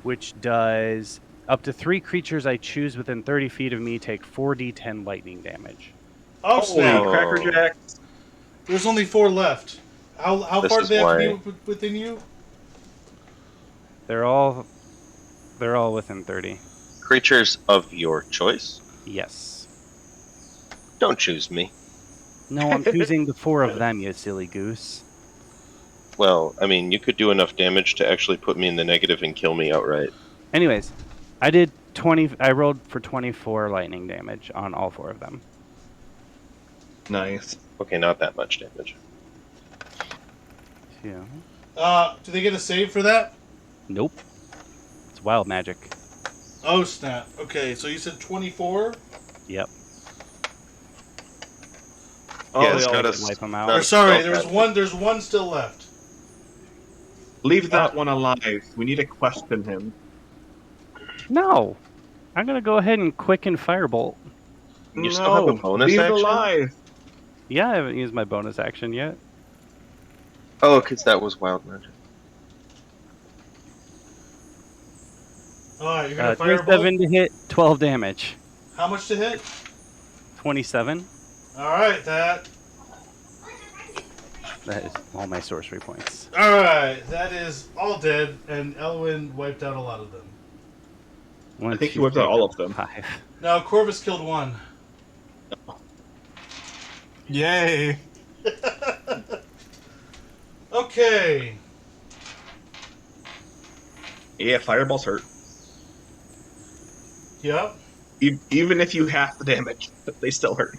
which does up to 3 creatures I choose within 30 feet of me take 4d10 lightning damage. Oh, Holy snap. Cracker Jack. There's only 4 left. How This far do is they have why- to be within you? They're all within 30. Creatures of your choice? Yes. Don't choose me. No, I'm choosing the 4 of them, you silly goose. Well, I mean, you could do enough damage to actually put me in the negative and kill me outright. Anyways, I did 20. I rolled for 24 lightning damage on all 4 of them. Nice. Okay, not that much damage. Yeah. Do they get a save for that? Nope. It's wild magic. Oh, snap. Okay, so you said 24? Yep. Oh, Yeah, they it's all not a- Wipe them not out. a Or sorry, spell there's one still left. leave that one alive. We need to question him. No. I'm gonna go ahead and quicken firebolt. You still have a bonus leave action? it alive. Yeah, I haven't used my bonus action yet. Oh, because that was wild magic. Alright, you're gonna 27 firebolt. to hit, 12 damage. How much to hit? 27. Alright, that That is all my sorcery points. Alright, that is all dead, and Elwin wiped out a lot of them. One, I think he two, wiped out three, all of them. 5. Now, Corvus killed one. Yay! Okay. Yeah, fireballs hurt. Yep. Even if you half the damage, they still hurt.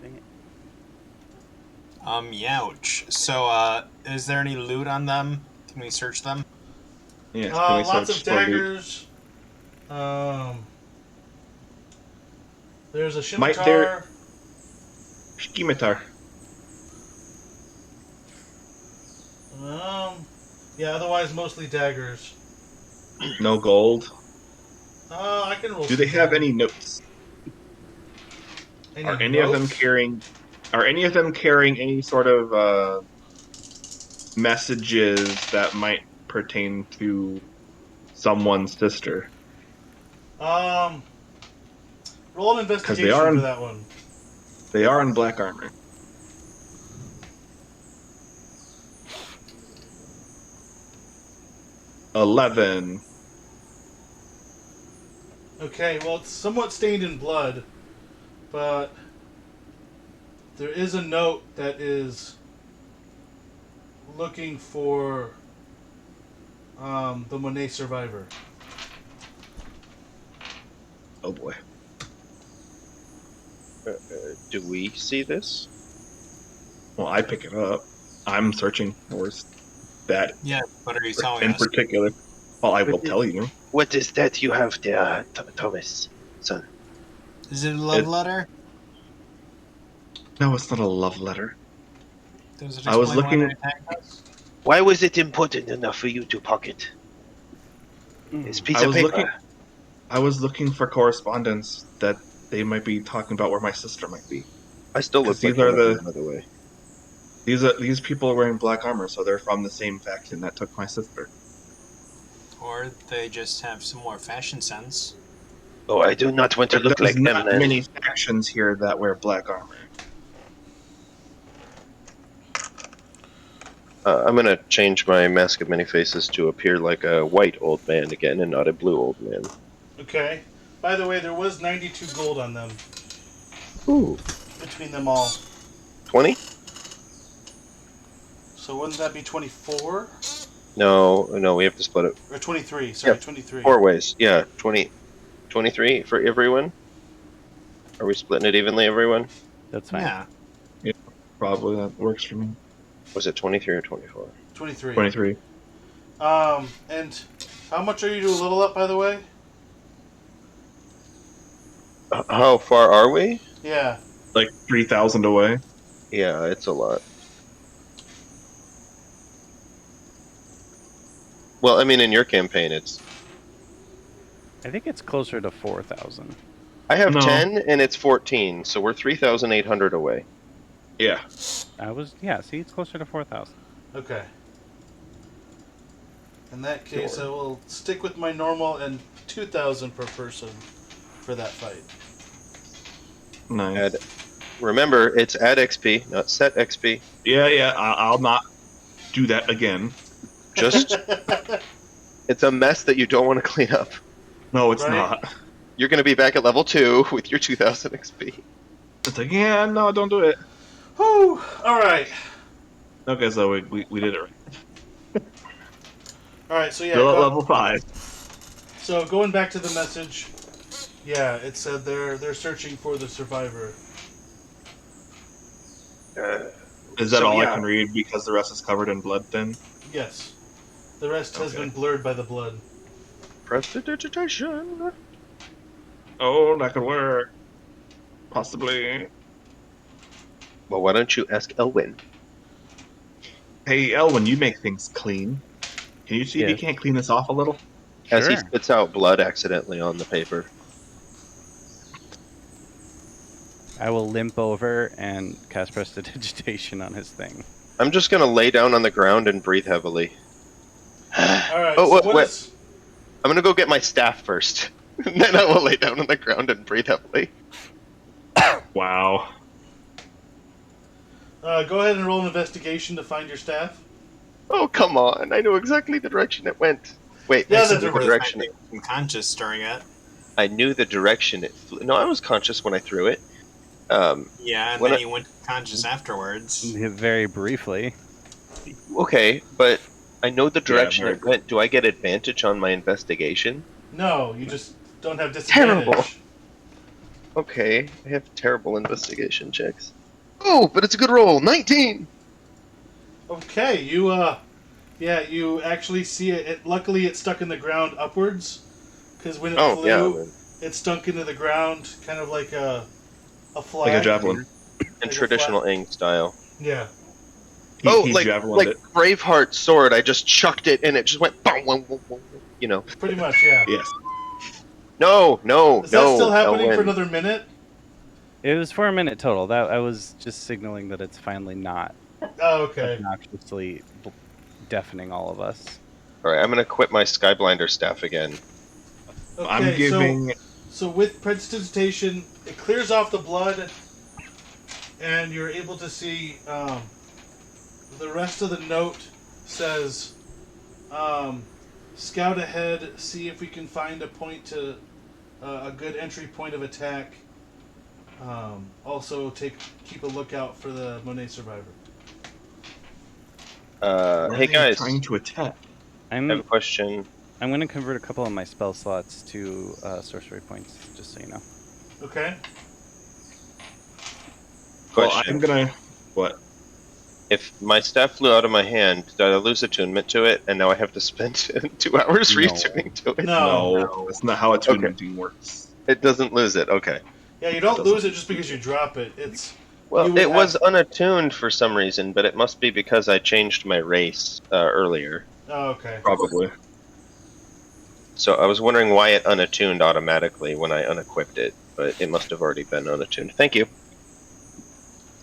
Dang it. Youch. So, is there any loot on them? Can we search them? Yes, Lots of search for loot? daggers. There's a Might scimitar. there- Scimitar. Yeah, otherwise mostly daggers. No gold. I can roll. Do they some have gold. any notes? Any Are any of them notes? carrying? Are any of them carrying any sort of messages that might pertain to someone's sister? Roll an Because they investigation are for in that one. black armor. 11. Okay, well, it's somewhat stained in blood, but there is a note that is looking for the Monet survivor. Oh boy. Do we see this? Well, I pick it up. I'm searching for that Yeah, what are you telling in us? particular. Well, I will tell you. What is that you have there, Thomas, son? Is it a love It- letter? No, it's not a love letter. Does it I was explain why looking- they attacked us? Why was it important enough for you to pocket this piece I of was paper? looking for correspondence that they might be talking about where my sister might be. I still look 'Cause like these are one of them, the- by the way. These people are wearing black armor, so they're from the same faction that took my sister. Or they just have some more fashion sense. Oh, I do not want to look There's like them, not then. many factions here that wear black armor. I'm gonna change my Mask of Many Faces to appear like a white old man again and not a blue old man. Okay. By the way, there was 92 gold on them. Ooh. Between them all. 20? So wouldn't that be 24? No, we have to split it Or 23, sorry, Yeah, 23. 4 ways. Yeah, 23 for everyone? Are we splitting it evenly, everyone? That's fine. Yeah. Probably that works for me. Was it 23 or 24? 23. 23. And how much are you to level up, by the way? How far are we? Yeah. Like 3,000 away. Yeah, it's a lot. Well, I mean, in your campaign, it's... I think it's closer to 4,000. I have No. 10, and it's 14, so we're 3,800 away. Yeah. See, it's closer to 4,000. Okay. In that case, Sure. I will stick with my normal and 2,000 per person for that fight. Nice. Add, remember, it's add XP, not set XP. Yeah, I'll not do that again. Just, it's a mess that you don't want to clean up. No, it's Right. not. You're going to be back at level 2 with your 2,000 XP. It's like, yeah, no, don't do it. Whew! Alright. Okay, so we did it right. Alright, so yeah. Still at level 5. So going back to the message, yeah, it said they're searching for the survivor. Is that So, all yeah. I can read because the rest is covered in blood then? Yes. The rest has Okay. been blurred by the blood. Prestidigitation. Oh, that could work. Possibly. Well, why don't you ask Elwyn? Hey, Elwyn, you make things clean. Can you see if you Yes. can't clean this off a little? As he Sure. spits out blood accidentally on the paper. I will limp over and cast Prestidigitation on his thing. I'm just going to lay down on the ground and breathe heavily. Alright, Oh, so wait, what wait. is... I'm going to go get my staff first. And then I will lay down on the ground and breathe heavily. Wow. Go ahead and roll an investigation to find your staff. Oh, come on. I know exactly the direction it went. Wait, Yeah, I that's knew a the direction it... Unconscious during it. I knew the direction it flew. No, I was conscious when I threw it. Yeah, and When then I- you went conscious afterwards. Very briefly. Okay, but I know the direction very it went. Do I get advantage on my investigation? No, you just don't have disadvantage. Terrible. Okay, I have terrible investigation checks. Oh, but it's a good roll. 19! Okay, you you actually see it. Luckily, it's stuck in the ground upwards, because when it Oh, flew, yeah. Then. it stunk into the ground, kind of like a flag. Like a javelin. In Like a traditional Ing style. Yeah. He like javelined it. Braveheart's sword. I just chucked it and it just went boom, boom, boom, boom. you know. Pretty much, yeah. Yes. No. Is that still happening Elwyn. for another minute? It was for a minute total. That I was just signaling that it's finally not Oh, okay. obnoxiously deafening all of us. All right, I'm gonna quit my Skyblinder staff again. Okay, I'm giving. So with prestidigitation, it clears off the blood, and you're able to see the rest of the note says, "Scout ahead, see if we can find a point to a good entry point of attack. Also, keep a lookout for the Monet survivor." Where Hey are they guys, trying to attack? I have a question. I'm going to convert a couple of my spell slots to sorcery points, just so you know. Okay. Well, Question. I'm gonna. What? If my staff flew out of my hand, did I lose attunement to it, and now I have to spend 2 hours No. retuning to it? No. That's not how attunementing works. It doesn't lose it. Okay. Yeah, you don't lose it just because you drop it. It's Well, you would it was have- unattuned for some reason, but it must be because I changed my race earlier. Oh, okay. Probably. So I was wondering why it unattuned automatically when I unequipped it, but it must have already been unattuned. Thank you.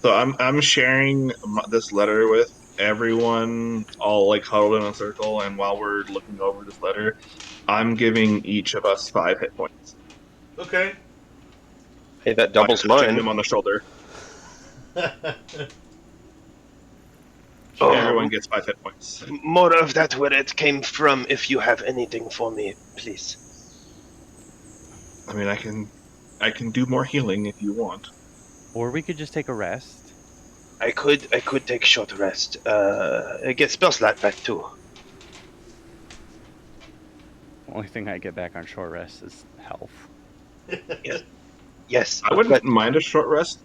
So I'm sharing this letter with everyone, all like huddled in a circle, and while we're looking over this letter, I'm giving each of us 5 hit points. Okay. Hey, that doubles By touching mine. them on the shoulder. Oh. Everyone gets 5 hit points. More of that where it came from. If you have anything for me, please. I mean, I can do more healing if you want. Or we could just take a rest. I could take a short rest. I get spell slot back too. The only thing I get back on short rest is health. Yes, I wouldn't mind a short rest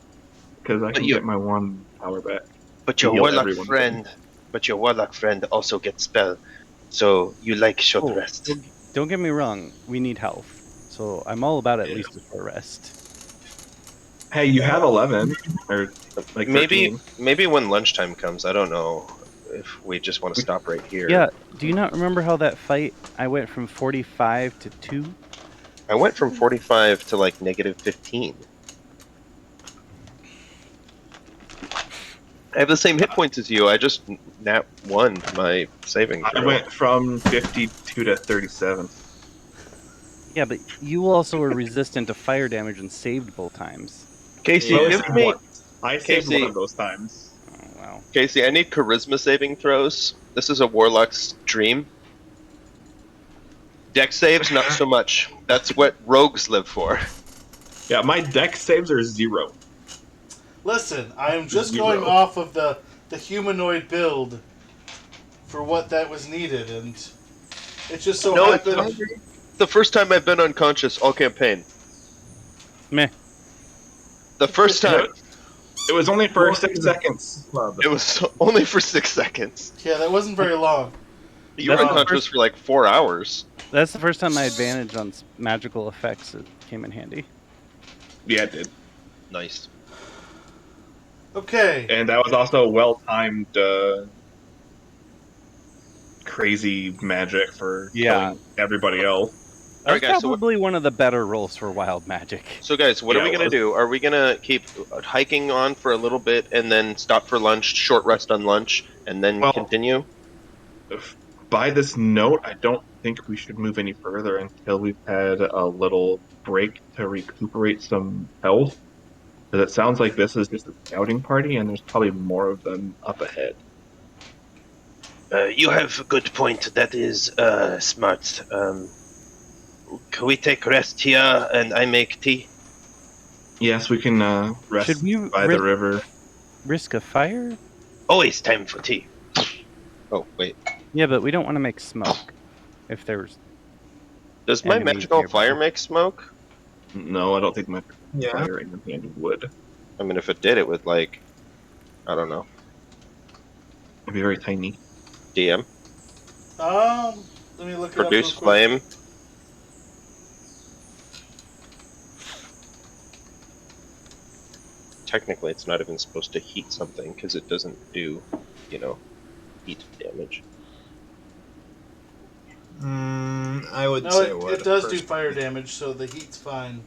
because I can you- get my 1 power back. but your heal warlock everyone. friend also gets spell. So you like short Oh, rest. Don't get me wrong, we need health. So I'm all about at Yeah. least a short rest. Hey, you have 11 or like 13. Maybe when lunchtime comes, I don't know if we just want to stop right here. Yeah, do you not remember how that fight, I went from 45 to 2? I went from 45 to like -15. I have the same hit points as you. I just nat 1 my saving I throw. went from 52 to 37. Yeah, but you also were resistant to fire damage and saved both times. Casey, I give saved me. one. I saved Casey. one of those times. Oh, wow. Casey, I need charisma saving throws. This is a warlock's dream. Dex saves, not so much. That's what rogues live for. Yeah, my dex saves are 0. Listen, I am just 0. going off of the humanoid build for what that was needed, and it just so No, happened. The first time I've been unconscious all campaign. Meh. The first time. It was only for 6 seconds. It was only for 6 seconds. Yeah, that wasn't very long. You were That's the unconscious for like 4 hours. That's the first time my advantage on magical effects came in handy. Yeah, it did. Nice. Okay. And that was also well-timed crazy magic for killing everybody else. That's Alright, guys, so probably one of the better rolls for wild magic. So guys, what Yeah, are we it going to was. do? Are we going to keep hiking on for a little bit and then stop for lunch, short rest on lunch, and then Well- continue? By this note, I don't think we should move any further until we've had a little break to recuperate some health. Because it sounds like this is just a scouting party, and there's probably more of them up ahead. You have a good point. That is smart. Can we take rest here and I make tea? Yes, we can rest Should we by the river. risk a fire? Always time for tea. Oh, wait. Yeah, but we don't want to make smoke. If there's Does my Enemies magical nearby. fire make smoke? No, I don't think my Yeah. fire in the hand would. I mean, if it did, it would, like, I don't know. It'd be very tiny. DM? Let me look it up Produce real quick. flame? Technically, it's not even supposed to heat something, because it doesn't do, heat damage. I would No, say it does do fire damage, so the heat's fine.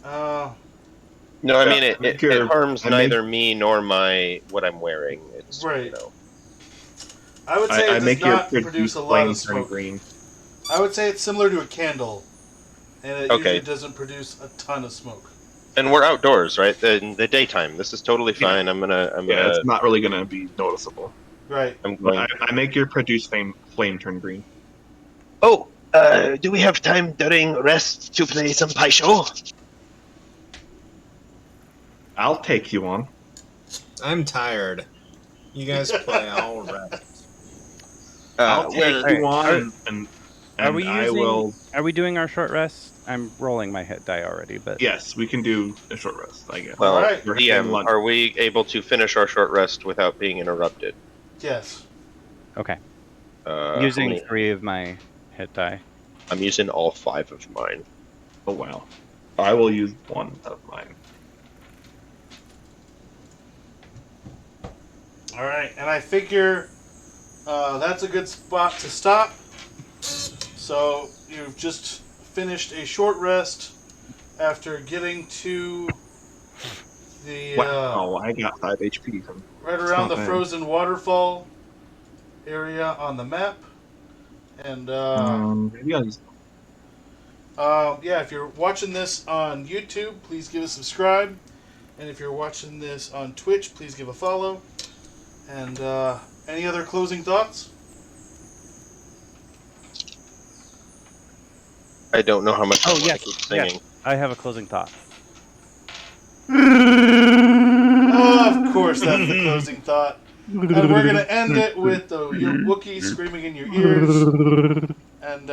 No, I mean it harms neither me nor what I'm wearing. It's Right. you know. I would say I it does make your not produce a lot of flame turn smoke. green. I would say it's similar to a candle, and it Okay. usually doesn't produce a ton of smoke. And we're outdoors, right? In the daytime. This is totally fine. I'm gonna. It's not really gonna be noticeable. Right. I'm But going. I make your produce flame turn green. Oh, do we have time during rest to play some Paisho? I'll take you on. I'm tired. You guys play, I'll rest. I'll take you on, and Are we I using? will. Are we doing our short rest? I'm rolling my hit die already, but Yes, we can do a short rest. I guess. Well, Alright. We're having DM, lunch. are we able to finish our short rest without being interrupted? Yes. okay. How Using many- 3 of my hit die. I'm using all 5 of mine. Oh wow. I will use 1 of mine. Alright, and I figure that's a good spot to stop. So you've just finished a short rest after getting to the Wow, I got 5 HP from. right It's around not the bad. frozen waterfall area on the map. And Maybe I'll use. yeah, if you're watching this on YouTube, please give a subscribe. And if you're watching this on Twitch, please give a follow. And any other closing thoughts? I don't know how much I Oh want yes, to keep singing. yes. I have a closing thought. Oh, of course, that's the closing thought. And we're going to end it with your Wookiee screaming in your ears. And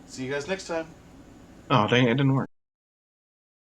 see you guys next time. Oh dang, it didn't work.